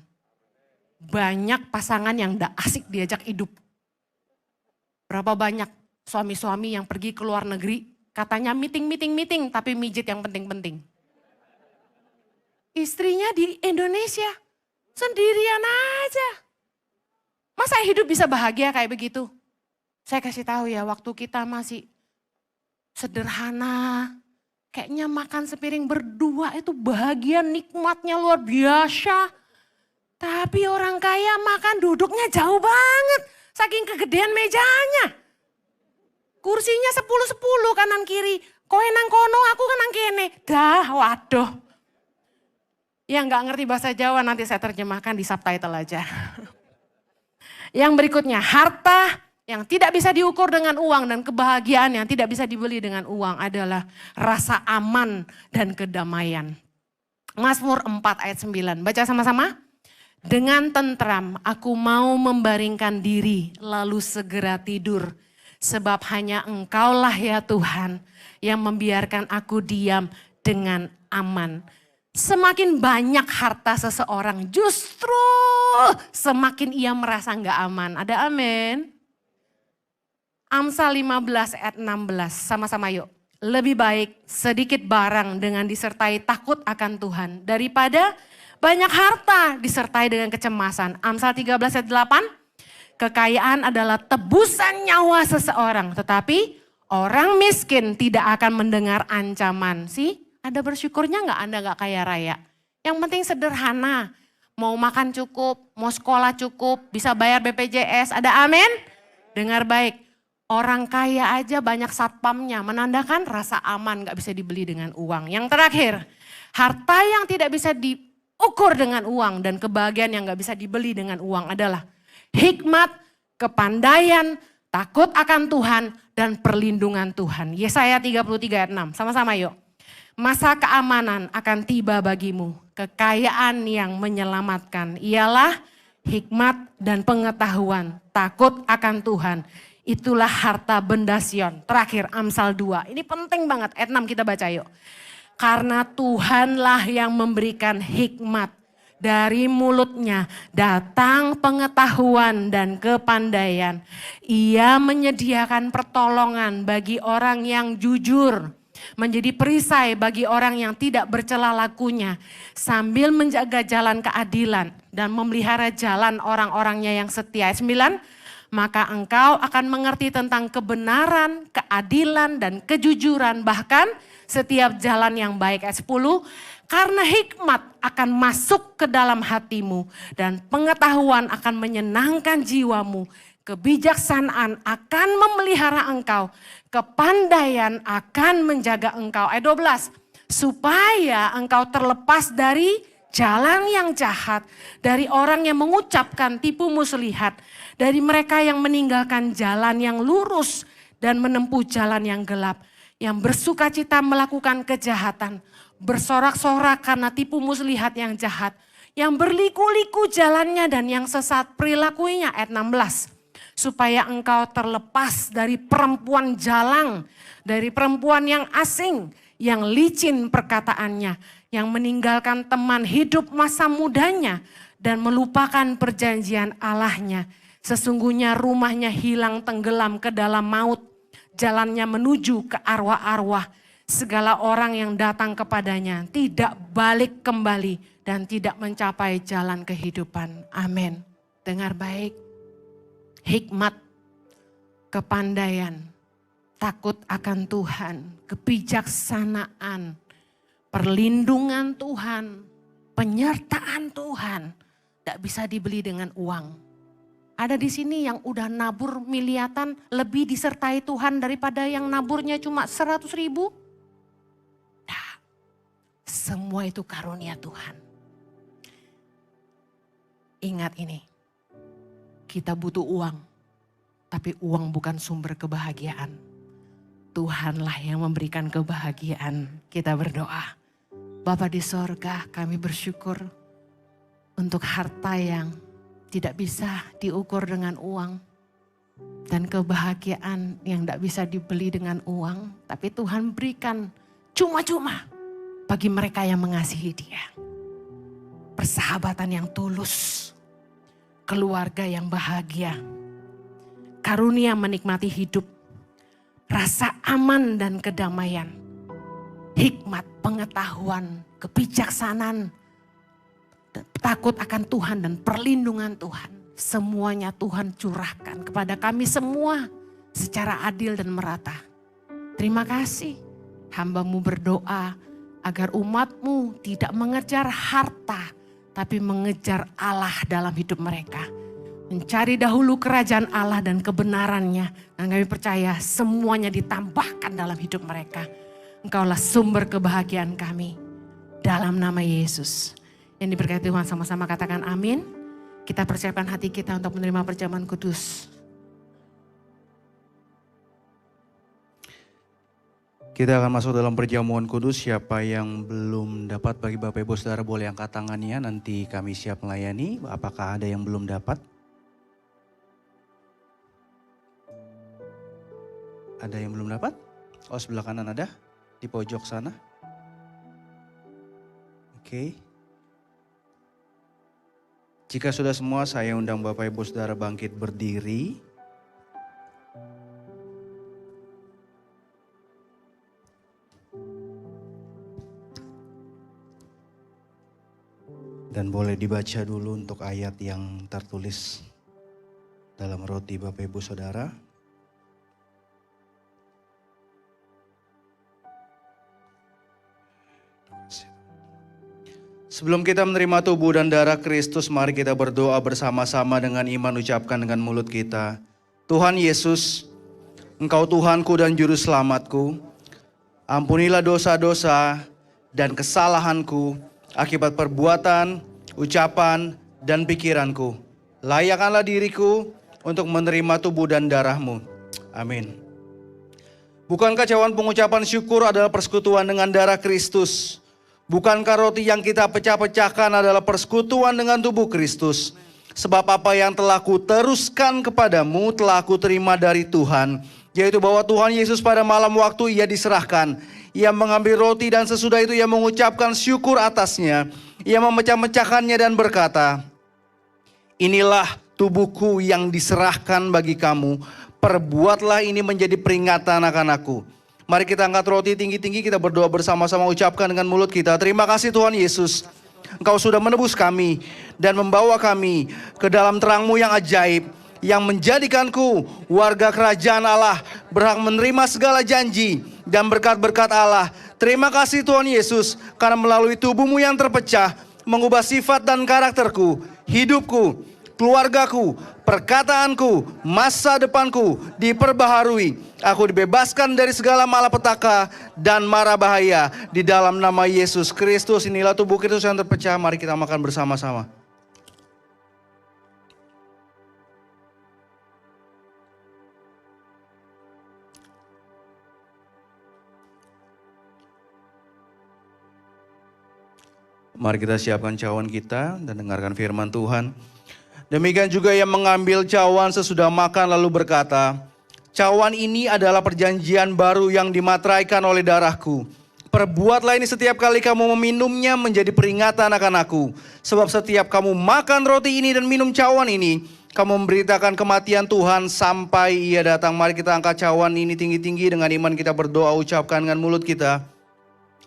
Banyak pasangan yang gak asik diajak hidup. Berapa banyak suami-suami yang pergi ke luar negeri. Katanya meeting tapi mijit yang penting-penting. Istrinya di Indonesia sendirian aja. Masa hidup bisa bahagia kayak begitu? Saya kasih tahu ya, waktu kita masih sederhana, kayaknya makan sepiring berdua itu bahagia, nikmatnya luar biasa. Tapi orang kaya makan duduknya jauh banget, saking kegedean mejanya. Kursinya 10-10 kanan kiri, kowe nang kono aku kan nang kene. Dah, waduh. Yang gak ngerti bahasa Jawa nanti saya terjemahkan di subtitle aja. Yang berikutnya, harta yang tidak bisa diukur dengan uang dan kebahagiaan yang tidak bisa dibeli dengan uang adalah rasa aman dan kedamaian. Mazmur 4 ayat 9, baca sama-sama. Dengan tentram aku mau membaringkan diri lalu segera tidur. Sebab hanya Engkaulah ya Tuhan yang membiarkan aku diam dengan aman. Semakin banyak harta seseorang justru semakin ia merasa gak aman. Ada amin? Amsal 15 ayat 16, sama-sama yuk. Lebih baik sedikit barang dengan disertai takut akan Tuhan daripada banyak harta disertai dengan kecemasan. Amsal 13 ayat 8, kekayaan adalah tebusan nyawa seseorang. Tetapi orang miskin tidak akan mendengar ancaman. Ada bersyukurnya gak Anda gak kaya raya? Yang penting sederhana. Mau makan cukup, mau sekolah cukup, bisa bayar BPJS, ada amin? Dengar baik, orang kaya aja banyak satpamnya, menandakan rasa aman gak bisa dibeli dengan uang. Yang terakhir, harta yang tidak bisa diukur dengan uang dan kebahagiaan yang gak bisa dibeli dengan uang adalah hikmat, kepandaian, takut akan Tuhan, dan perlindungan Tuhan. Yesaya 33 ayat 6, sama-sama yuk. Masa keamanan akan tiba bagimu, kekayaan yang menyelamatkan ialah hikmat dan pengetahuan, takut akan Tuhan. Itulah harta benda Sion. Terakhir Amsal 2, ini penting banget, ayat 6 kita baca yuk. Karena Tuhanlah yang memberikan hikmat, dari mulutnya datang pengetahuan dan kepandaian. Ia menyediakan pertolongan bagi orang yang jujur, menjadi perisai bagi orang yang tidak bercela lakunya, sambil menjaga jalan keadilan dan memelihara jalan orang-orangnya yang setia. Ayat 9, maka engkau akan mengerti tentang kebenaran, keadilan, dan kejujuran, bahkan setiap jalan yang baik. Ayat 10, karena hikmat akan masuk ke dalam hatimu dan pengetahuan akan menyenangkan jiwamu. Kebijaksanaan akan memelihara engkau, kepandaian akan menjaga engkau. Ayat 12, supaya engkau terlepas dari jalan yang jahat, dari orang yang mengucapkan tipu muslihat, dari mereka yang meninggalkan jalan yang lurus dan menempuh jalan yang gelap, yang bersuka cita melakukan kejahatan, bersorak-sorak karena tipu muslihat yang jahat, yang berliku-liku jalannya dan yang sesat perilakunya. Ayat 16, supaya engkau terlepas dari perempuan jalang, dari perempuan yang asing, yang licin perkataannya, yang meninggalkan teman hidup masa mudanya dan melupakan perjanjian Allahnya. Sesungguhnya rumahnya hilang tenggelam ke dalam maut, jalannya menuju ke arwah-arwah. Segala orang yang datang kepadanya tidak balik kembali dan tidak mencapai jalan kehidupan. Amin. Dengar baik. Hikmat, kepandaian, takut akan Tuhan, kebijaksanaan, perlindungan Tuhan, penyertaan Tuhan, tidak bisa dibeli dengan uang. Ada di sini yang udah nabur miliatan lebih disertai Tuhan daripada yang naburnya cuma 100.000. Nah, semua itu karunia Tuhan. Ingat ini, kita butuh uang, tapi uang bukan sumber kebahagiaan. Tuhanlah yang memberikan kebahagiaan. Kita berdoa. Bapa di sorga, kami bersyukur untuk harta yang tidak bisa diukur dengan uang. Dan kebahagiaan yang tidak bisa dibeli dengan uang. Tapi Tuhan berikan cuma-cuma bagi mereka yang mengasihi Dia. Persahabatan yang tulus. Keluarga yang bahagia. Karunia menikmati hidup. Rasa aman dan kedamaian. Hikmat, pengetahuan, kebijaksanaan. Takut akan Tuhan dan perlindungan Tuhan. Semuanya Tuhan curahkan kepada kami semua secara adil dan merata. Terima kasih. Hamba-Mu berdoa agar umat-Mu tidak mengejar harta, tapi mengejar Allah dalam hidup mereka. Mencari dahulu kerajaan Allah dan kebenarannya. Dan kami percaya semuanya ditambahkan dalam hidup mereka. Engkaulah sumber kebahagiaan kami. Dalam nama Yesus. Yang diberkati Tuhan, sama-sama katakan amin. Kita persiapkan hati kita untuk menerima perjamuan kudus. Kita akan masuk dalam perjamuan kudus. Siapa yang belum dapat, bagi Bapak Ibu Saudara boleh angkat tangannya. Nanti kami siap melayani. Apakah ada yang belum dapat? Ada yang belum dapat? Oh, sebelah kanan ada. Di pojok sana. Oke. Jika sudah semua, saya undang Bapak Ibu Saudara bangkit berdiri. Dan boleh dibaca dulu untuk ayat yang tertulis dalam roti Bapak Ibu Saudara. Sebelum kita menerima tubuh dan darah Kristus, mari kita berdoa bersama-sama dengan iman, ucapkan dengan mulut kita. Tuhan Yesus, Engkau Tuhanku dan Juru Selamatku. Ampunilah dosa-dosa dan kesalahanku akibat perbuatan, ucapan, dan pikiranku. Layakkanlah diriku untuk menerima tubuh dan darah-Mu. Amin. Bukankah cawan pengucapan syukur adalah persekutuan dengan darah Kristus? Bukankah roti yang kita pecah-pecahkan adalah persekutuan dengan tubuh Kristus? Sebab apa yang telah kuteruskan kepadamu telah kuterima dari Tuhan, yaitu bahwa Tuhan Yesus pada malam waktu Ia diserahkan, Ia mengambil roti dan sesudah itu Ia mengucapkan syukur atasnya. Ia memecah-mecahkannya dan berkata, "Inilah tubuhku yang diserahkan bagi kamu. Perbuatlah ini menjadi peringatan akan aku." Mari kita angkat roti tinggi-tinggi, kita berdoa bersama-sama, ucapkan dengan mulut kita. Terima kasih Tuhan Yesus, Engkau sudah menebus kami dan membawa kami ke dalam terang-Mu yang ajaib, yang menjadikanku warga kerajaan Allah, berhak menerima segala janji dan berkat-berkat Allah. Terima kasih Tuhan Yesus, karena melalui tubuh-Mu yang terpecah, mengubah sifat dan karakterku, hidupku, keluargaku, perkataanku, masa depanku diperbaharui. Aku dibebaskan dari segala malapetaka dan mara bahaya di dalam nama Yesus Kristus. Inilah tubuh Kristus yang terpecah. Mari kita makan bersama-sama. Mari kita siapkan cawan kita dan dengarkan firman Tuhan. Demikian juga yang mengambil cawan sesudah makan lalu berkata, "Cawan ini adalah perjanjian baru yang dimateraikan oleh darahku. Perbuatlah ini setiap kali kamu meminumnya menjadi peringatan akan aku. Sebab setiap kamu makan roti ini dan minum cawan ini, kamu memberitakan kematian Tuhan sampai Ia datang." Mari kita angkat cawan ini tinggi-tinggi, dengan iman kita berdoa, ucapkan dengan mulut kita.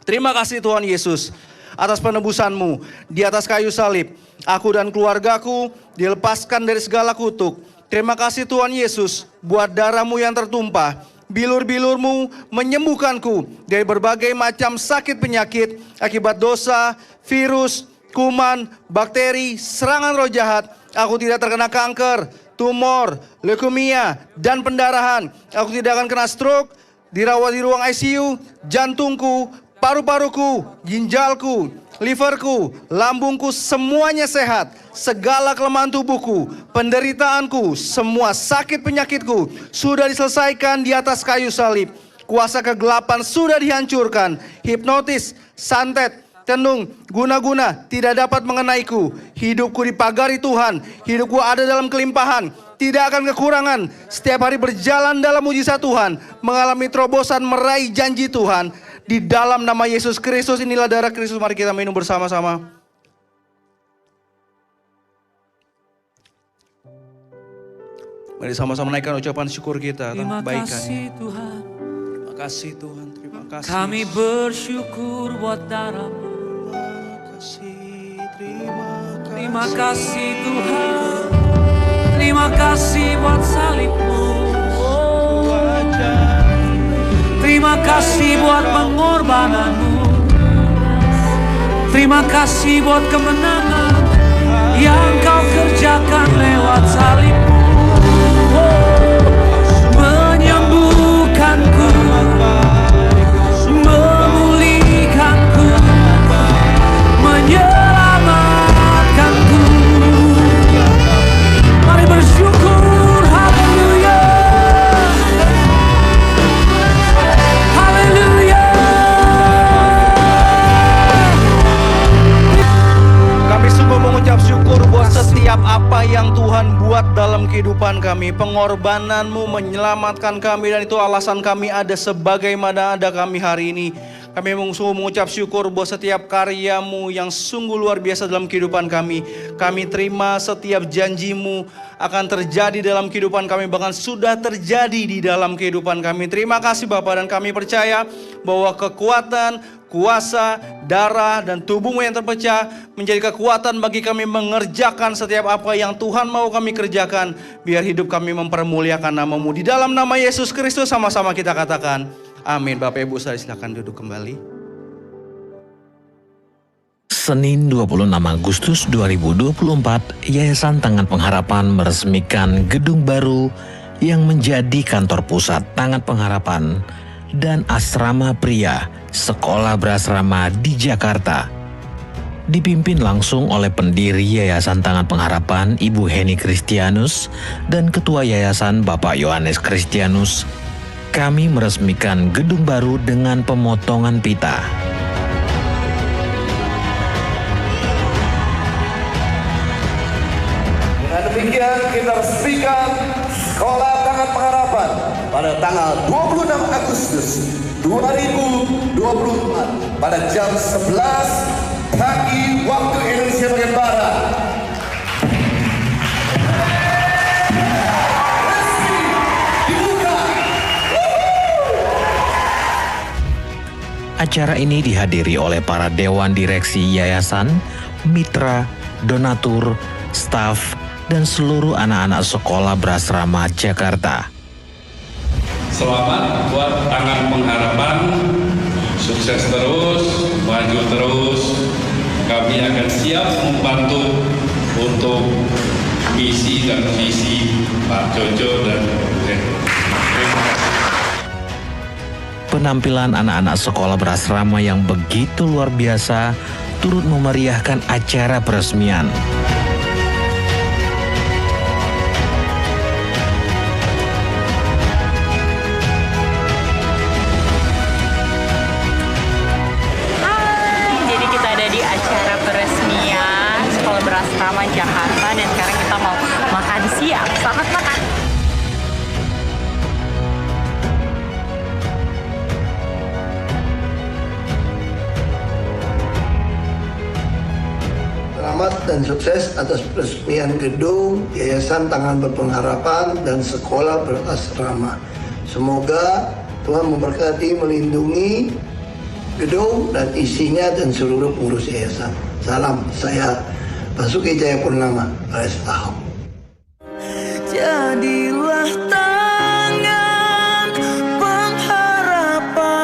Terima kasih Tuhan Yesus atas penebusan-Mu di atas kayu salib. Aku dan keluargaku dilepaskan dari segala kutuk. Terima kasih Tuhan Yesus buat darah-Mu yang tertumpah. Bilur-bilur-Mu menyembuhkanku dari berbagai macam sakit penyakit akibat dosa, virus, kuman, bakteri, serangan roh jahat. Aku tidak terkena kanker, tumor, leukemia, dan pendarahan. Aku tidak akan kena stroke, dirawat di ruang ICU, jantungku, paru-paruku, ginjalku, liverku, lambungku semuanya sehat. Segala kelemahan tubuhku, penderitaanku, semua sakit penyakitku sudah diselesaikan di atas kayu salib. Kuasa kegelapan sudah dihancurkan. Hipnotis, santet, tenung, guna-guna tidak dapat mengenaiku. Hidupku dipagari Tuhan. Hidupku ada dalam kelimpahan, tidak akan kekurangan. Setiap hari berjalan dalam mujizat Tuhan, mengalami terobosan, meraih janji Tuhan. Di dalam nama Yesus Kristus, inilah darah Kristus. Mari kita minum bersama-sama. Mari sama-sama naikkan ucapan syukur kita. Terima kasih Tuhan. Terima kasih Tuhan. Terima kasih. Kami bersyukur buat darah-Mu. Terima kasih Tuhan. Terima kasih buat salib-Mu. Terima kasih buat pengorbanan-Mu. Terima kasih buat kemenangan yang Kau kerjakan lewat salib-Mu. Menyembuhkanku, memulihkanku, menyelamatkanku. Mari bersyukur, haleluya. Kami sungguh mengucap syukur buat setiap apa yang Tuhan buat dalam kehidupan kami. Pengorbanan-Mu menyelamatkan kami, dan itu alasan kami ada sebagaimana ada kami hari ini. Kami sungguh mengucap syukur buat setiap karya-Mu yang sungguh luar biasa dalam kehidupan kami. Kami terima setiap janji-Mu akan terjadi dalam kehidupan kami, bahkan sudah terjadi di dalam kehidupan kami. Terima kasih Bapa, dan kami percaya bahwa kekuatan, kuasa, darah, dan tubuh-Mu yang terpecah menjadi kekuatan bagi kami mengerjakan setiap apa yang Tuhan mau kami kerjakan. Biar hidup kami mempermuliakan nama-Mu. Di dalam nama Yesus Kristus sama-sama kita katakan amin. Bapak Ibu saya silakan duduk kembali. Senin 26 Agustus 2024, Yayasan Tangan Pengharapan meresmikan gedung baru yang menjadi kantor pusat Tangan Pengharapan dan asrama pria sekolah berasrama di Jakarta. Dipimpin langsung oleh pendiri Yayasan Tangan Pengharapan Ibu Heni Kristianus dan Ketua Yayasan Bapak Yohanes Kristianus, kami meresmikan gedung baru dengan pemotongan pita. Dengan demikian kita resmikan Sekolah Tangan Pengharapan pada tanggal 26 Agustus 2024 pada jam 11 pagi waktu Indonesia bagian Barat. Resmi dibuka. Acara ini dihadiri oleh para dewan direksi yayasan, mitra, donatur, staf, dan seluruh anak-anak sekolah berasrama Jakarta. Selamat buat Tangan Pengharapan, sukses terus, maju terus. Kami akan siap membantu untuk misi dan visi Pak Jojo dan Bu Heni. Penampilan anak-anak sekolah berasrama yang begitu luar biasa turut memeriahkan acara peresmian. Jadi kita ada di acara peresmian Sekolah Berasrama Jakarta dan sekarang kita mau makan siang. Selamat makan. Selamat dan sukses atas peresmian gedung Yayasan Tangan Berpengharapan dan Sekolah Berasrama. Semoga Tuhan memberkati, melindungi gedung dan isinya dan seluruh pengurus yayasan. Salam, saya Basuki Cahayapurnama, alias Ahok. Jadilah tangan pengharapan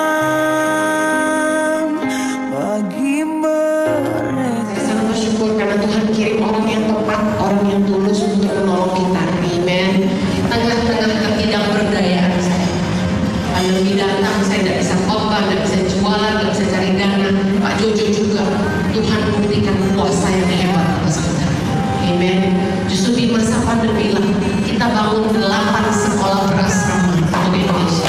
bagi mereka. Saya sangat bersyukur karena Tuhan kirim orang yang tepat, orang yang tulus untuk menolong kita. Amen. Tengah-tengah ketidakberdayaan saya. Pandemi datang, saya tidak bisa khotbah, tidak bisa jualan, tidak bisa cari dana. Pak Jojo juga. Tuhan buktikan kuasa yang hebat atas kita. Amen. Justru di masa pandemi lah, kita bangun 8 sekolah berasrama untuk Indonesia.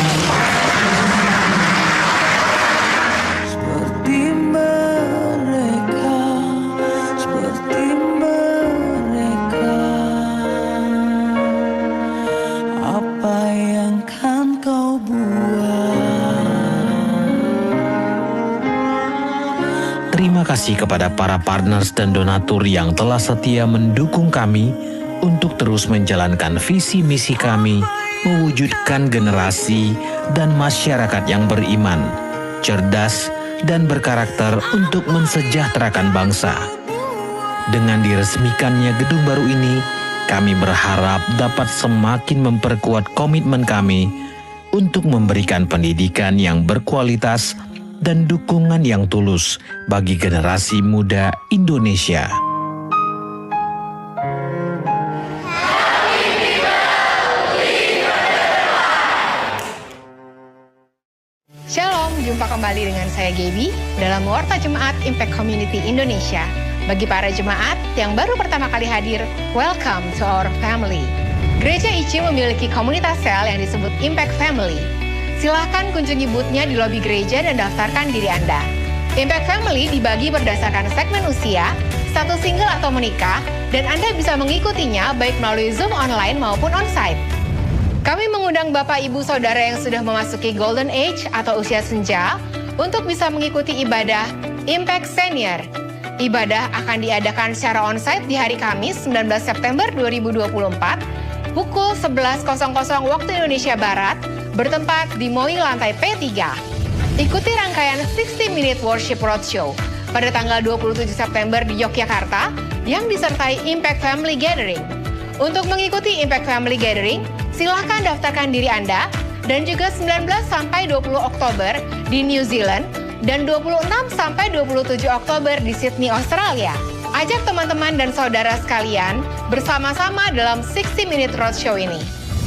Seperti mereka, seperti mereka, apa yang kan kau buat? Terima kasih kepada para partners dan donatur yang telah setia mendukung kami untuk terus menjalankan visi misi kami, mewujudkan generasi dan masyarakat yang beriman, cerdas, dan berkarakter untuk mensejahterakan bangsa. Dengan diresmikannya gedung baru ini, kami berharap dapat semakin memperkuat komitmen kami untuk memberikan pendidikan yang berkualitas dan dukungan yang tulus bagi generasi muda Indonesia. Shalom, jumpa kembali dengan saya Gaby dalam Warta Jemaat Impact Community Indonesia. Bagi para jemaat yang baru pertama kali hadir, welcome to our family. Gereja ICI memiliki komunitas sel yang disebut Impact Family. Silahkan kunjungi booth-nya di lobi gereja dan daftarkan diri Anda. Impact Family dibagi berdasarkan segmen usia, status single atau menikah, dan Anda bisa mengikutinya baik melalui Zoom online maupun onsite. Kami mengundang Bapak Ibu Saudara yang sudah memasuki Golden Age atau usia senja untuk bisa mengikuti ibadah Impact Senior. Ibadah akan diadakan secara onsite di hari Kamis 19 September 2024 pukul 11.00 waktu Indonesia Barat bertempat di MOI lantai P3. Ikuti rangkaian 60-minute worship roadshow pada tanggal 27 September di Yogyakarta yang disertai Impact Family Gathering. Untuk mengikuti Impact Family Gathering, silahkan daftarkan diri Anda dan juga 19 sampai 20 Oktober di New Zealand dan 26 sampai 27 Oktober di Sydney, Australia. Ajak teman-teman dan saudara sekalian bersama-sama dalam 60 Minute Roadshow ini.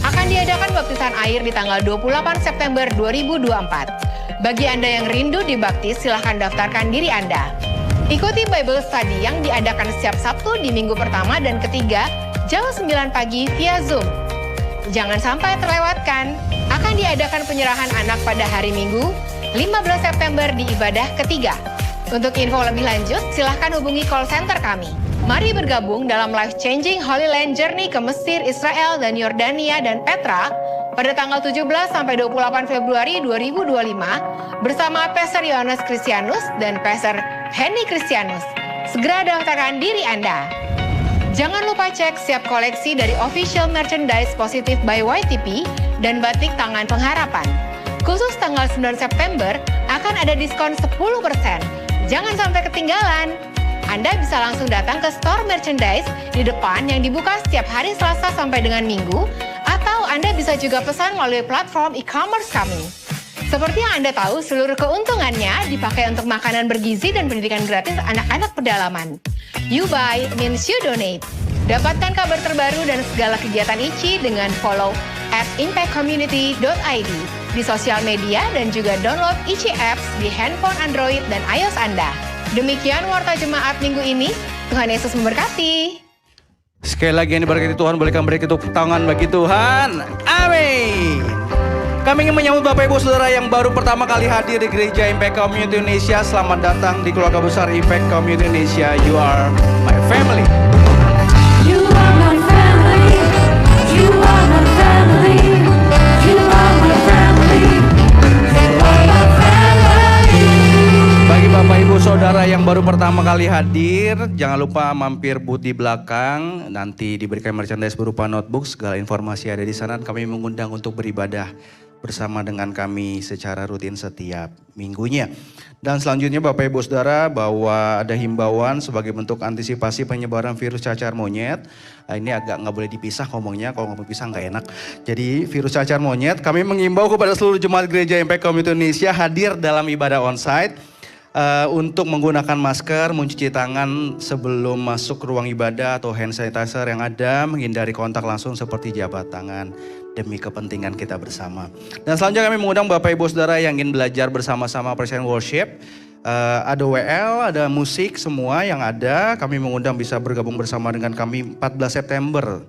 Akan diadakan baptisan air di tanggal 28 September 2024. Bagi Anda yang rindu dibaptis, silahkan daftarkan diri Anda. Ikuti Bible Study yang diadakan setiap Sabtu di minggu pertama dan ketiga, jam 9 pagi via Zoom. Jangan sampai terlewatkan, akan diadakan penyerahan anak pada hari Minggu, 15 September di ibadah ketiga. Untuk info lebih lanjut, silahkan hubungi call center kami. Mari bergabung dalam life-changing Holy Land Journey ke Mesir, Israel, dan Yordania, dan Petra pada tanggal 17 sampai 28 Februari 2025 bersama Pastor Yohanes Kristianus dan Pastor Henny Kristianus. Segera daftarkan diri Anda. Jangan lupa cek siap koleksi dari official merchandise Positive by YTP dan batik tangan pengharapan. Khusus tanggal 9 September akan ada diskon 10%. Jangan sampai ketinggalan. Anda bisa langsung datang ke store merchandise di depan yang dibuka setiap hari Selasa sampai dengan Minggu, atau Anda bisa juga pesan melalui platform e-commerce kami. Seperti yang Anda tahu, seluruh keuntungannya dipakai untuk makanan bergizi dan pendidikan gratis anak-anak pedalaman. You buy means you donate. Dapatkan kabar terbaru dan segala kegiatan ICI dengan follow @impactcommunity.id di sosial media dan juga download ICI Apps di handphone Android dan iOS Anda. Demikian Warta Jemaat minggu ini. Tuhan Yesus memberkati. Sekali lagi yang diberkati Tuhan, bolehkan beri tepuk tangan bagi Tuhan. Amin. Kami ingin menyambut Bapak Ibu Saudara yang baru pertama kali hadir di Gereja Impact Community Indonesia. Selamat datang di keluarga besar Impact Community Indonesia. You are my family. You are my family. You are my family. You are my family. You are my family. Bagi Bapak Ibu Saudara yang baru pertama kali hadir, jangan lupa mampir booth di belakang. Nanti diberikan merchandise berupa notebook, segala informasi ada di sana. Kami mengundang untuk beribadah bersama dengan kami secara rutin setiap minggunya. Dan selanjutnya Bapak Ibu Saudara, bahwa ada himbauan sebagai bentuk antisipasi penyebaran virus cacar monyet. Ini agak nggak boleh dipisah ngomongnya, kalau ngomong pisah nggak enak. Jadi virus cacar monyet, kami mengimbau kepada seluruh jemaat Gereja Impact Community Indonesia hadir dalam ibadah onsite. Untuk menggunakan masker, mencuci tangan sebelum masuk ruang ibadah atau hand sanitizer yang ada, menghindari kontak langsung seperti jabat tangan demi kepentingan kita bersama. Dan selanjutnya kami mengundang Bapak Ibu Saudara yang ingin belajar bersama-sama present worship. Ada WL, ada musik, semua yang ada. Kami mengundang bisa bergabung bersama dengan kami 14 September.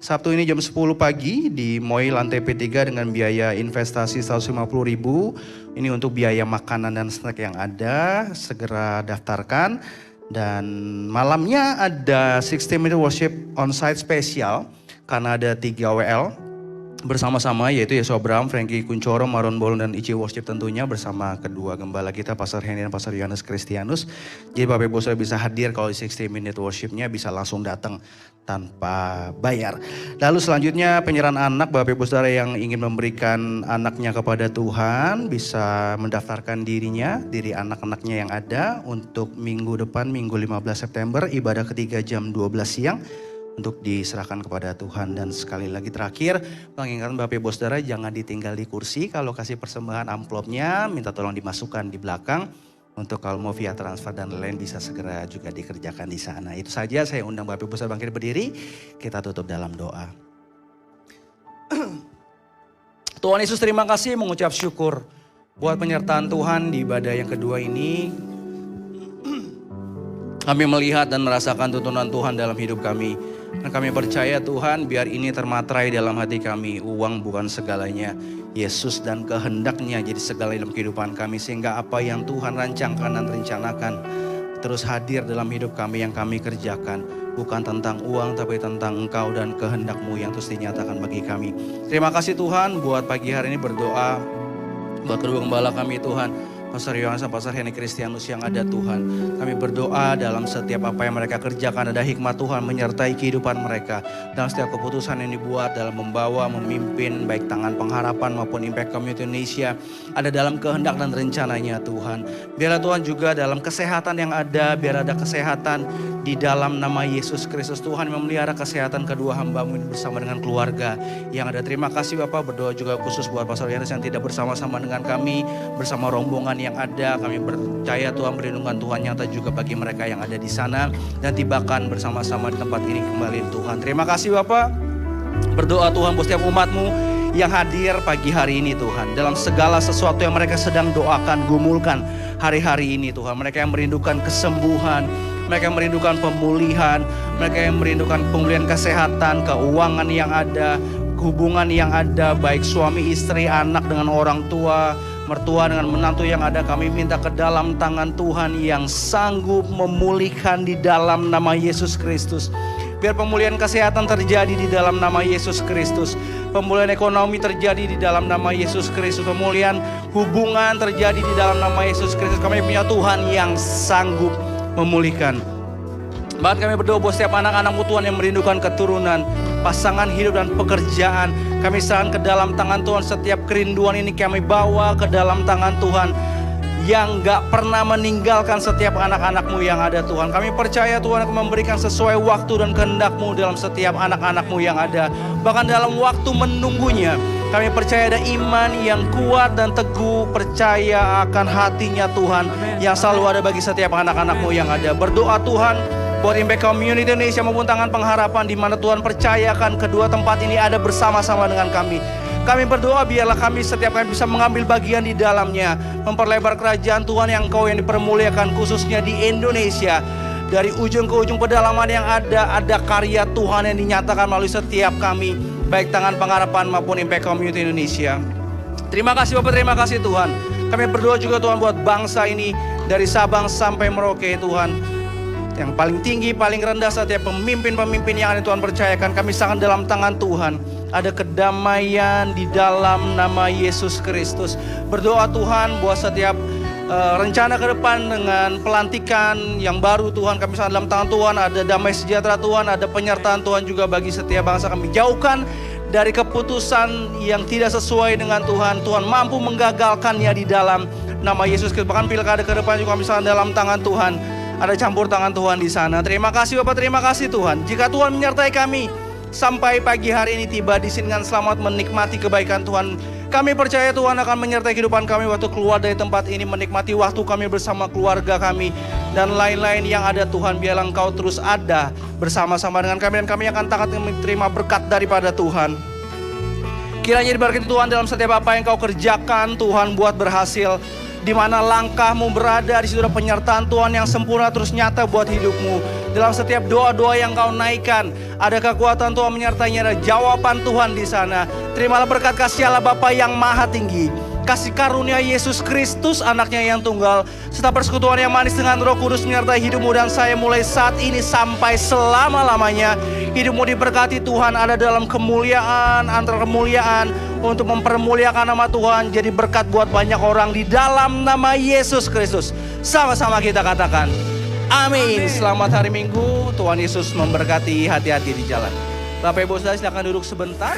Sabtu ini jam 10 pagi di MOI lantai P3 dengan biaya investasi 150.000. Ini untuk biaya makanan dan snack yang ada, segera daftarkan. Dan malamnya ada 60 Minute Worship on-site spesial karena ada 3 WL bersama-sama, yaitu Yesus Abraham, Frankie Kuncoro, Maron Bolon, dan ICI Worship tentunya bersama kedua gembala kita, Pastor Henny dan Pastor Yohanes Kristianus. Jadi Bapak Ibu Saudara bisa hadir kalau di 60 Minute Worship-nya, bisa langsung datang tanpa bayar. Lalu selanjutnya penyerahan anak, Bapak Ibu Saudara yang ingin memberikan anaknya kepada Tuhan bisa mendaftarkan dirinya, diri anak-anaknya yang ada untuk minggu depan, Minggu 15 September, ibadah ketiga jam 12 siang. Untuk diserahkan kepada Tuhan. Dan sekali lagi terakhir, mengingatkan Bapak Ibu Saudara jangan ditinggal di kursi. Kalau kasih persembahan amplopnya minta tolong dimasukkan di belakang. Untuk kalau mau via transfer dan lain bisa segera juga dikerjakan di sana. Itu saja, saya undang Bapak Ibu Saudara bangkit berdiri. Kita tutup dalam doa. Tuhan Yesus, terima kasih, mengucap syukur buat penyertaan Tuhan di ibadah yang kedua ini. Kami melihat dan merasakan tuntunan Tuhan dalam hidup kami. Dan kami percaya Tuhan, biar ini termaterai dalam hati kami. Uang bukan segalanya, Yesus dan kehendaknya jadi segala dalam kehidupan kami. Sehingga apa yang Tuhan rancangkan dan rencanakan terus hadir dalam hidup kami yang kami kerjakan. Bukan tentang uang, tapi tentang Engkau dan kehendak-Mu yang terus dinyatakan bagi kami. Terima kasih Tuhan, buat pagi hari ini berdoa buat kedua gembala kami Tuhan, Pastor Yohanes dan Pastor Henny Kristianus yang ada Tuhan. Kami berdoa dalam setiap apa yang mereka kerjakan ada hikmat Tuhan menyertai kehidupan mereka. Dalam setiap keputusan yang dibuat dalam membawa, memimpin baik Tangan Pengharapan maupun Impact Community Indonesia ada dalam kehendak dan rencananya Tuhan. Biarlah Tuhan juga dalam kesehatan yang ada, biar ada kesehatan di dalam nama Yesus Kristus. Tuhan memelihara kesehatan kedua hamba-Mu ini bersama dengan keluarga yang ada. Terima kasih Bapak, berdoa juga khusus buat Pastor Yohanes yang tidak bersama-sama dengan kami, bersama rombongan yang ada. Kami percaya Tuhan perlindungan Tuhan nyata juga bagi mereka yang ada di sana. Dan tibakan bersama-sama di tempat ini kembali Tuhan. Terima kasih Bapak. Berdoa Tuhan buat setiap umat-Mu yang hadir pagi hari ini Tuhan. Dalam segala sesuatu yang mereka sedang doakan, gumulkan hari-hari ini Tuhan. Mereka yang merindukan kesembuhan, mereka yang merindukan pemulihan, mereka yang merindukan pemulihan kesehatan, keuangan yang ada, hubungan yang ada, baik suami istri, anak dengan orang tua, mertua dengan menantu yang ada. Kami minta ke dalam tangan Tuhan yang sanggup memulihkan di dalam nama Yesus Kristus. Biar pemulihan kesehatan terjadi di dalam nama Yesus Kristus. Pemulihan ekonomi terjadi di dalam nama Yesus Kristus. Pemulihan hubungan terjadi di dalam nama Yesus Kristus. Kami punya Tuhan yang sanggup memulihkan. Bahkan kami berdoa buat setiap anak-anak-Mu Tuhan yang merindukan keturunan, pasangan hidup dan pekerjaan. Kami serahkan ke dalam tangan Tuhan. Setiap kerinduan ini kami bawa ke dalam tangan Tuhan, yang gak pernah meninggalkan setiap anak-anak-Mu yang ada Tuhan. Kami percaya Tuhan akan memberikan sesuai waktu dan kehendak-Mu dalam setiap anak-anak-Mu yang ada. Bahkan dalam waktu menunggunya, kami percaya ada iman yang kuat dan teguh, percaya akan hatinya Tuhan yang selalu ada bagi setiap anak-anak-Mu yang ada. Berdoa Tuhan buat Impact Community Indonesia maupun Tangan Pengharapan, di mana Tuhan percayakan kedua tempat ini ada bersama-sama dengan kami. Kami berdoa biarlah kami setiap kali bisa mengambil bagian di dalamnya, memperlebar kerajaan Tuhan yang Engkau yang dipermuliakan khususnya di Indonesia. Dari ujung ke ujung pedalaman yang ada karya Tuhan yang dinyatakan melalui setiap kami, baik Tangan Pengharapan maupun Impact Community Indonesia. Terima kasih Bapak, terima kasih Tuhan. Kami berdoa juga Tuhan buat bangsa ini dari Sabang sampai Merauke Tuhan. Yang paling tinggi, paling rendah, setiap pemimpin-pemimpin yang ada Tuhan percayakan, kami serahkan dalam tangan Tuhan. Ada kedamaian di dalam nama Yesus Kristus. Berdoa Tuhan buat setiap rencana ke depan dengan pelantikan yang baru Tuhan, kami serahkan dalam tangan Tuhan. Ada damai sejahtera Tuhan, ada penyertaan Tuhan juga bagi setiap bangsa kami. Jauhkan dari keputusan yang tidak sesuai dengan Tuhan. Tuhan mampu menggagalkannya di dalam nama Yesus Kristus. Bahkan pilkada ke depan juga kami serahkan dalam tangan Tuhan. Ada campur tangan Tuhan di sana. Terima kasih Bapak, terima kasih Tuhan. Jika Tuhan menyertai kami sampai pagi hari ini tiba di sini dengan selamat menikmati kebaikan Tuhan, kami percaya Tuhan akan menyertai kehidupan kami waktu keluar dari tempat ini, menikmati waktu kami bersama keluarga kami dan lain-lain yang ada Tuhan. Biarlah Engkau terus ada bersama-sama dengan kami, dan kami akan taat menerima berkat daripada Tuhan. Kiranya diberkati Tuhan dalam setiap apa yang Kau kerjakan Tuhan, buat berhasil. Di mana langkahmu berada, di situ ada penyertaan Tuhan yang sempurna terus nyata buat hidupmu. Dalam setiap doa-doa yang Kau naikkan, ada kekuatan Tuhan menyertainya, ada jawaban Tuhan di sana. Terimalah berkat kasih Allah Bapa yang maha tinggi, kasih karunia Yesus Kristus anaknya yang tunggal, serta persekutuan yang manis dengan Roh Kudus menyertai hidupmu dan saya mulai saat ini sampai selama-lamanya. Hidupmu diberkati Tuhan, ada dalam kemuliaan, antara kemuliaan untuk mempermuliakan nama Tuhan, jadi berkat buat banyak orang di dalam nama Yesus Kristus. Sama-sama kita katakan amin. Selamat hari Minggu, Tuhan Yesus memberkati, hati-hati di jalan. Bapak Ibu Saudara silakan duduk sebentar.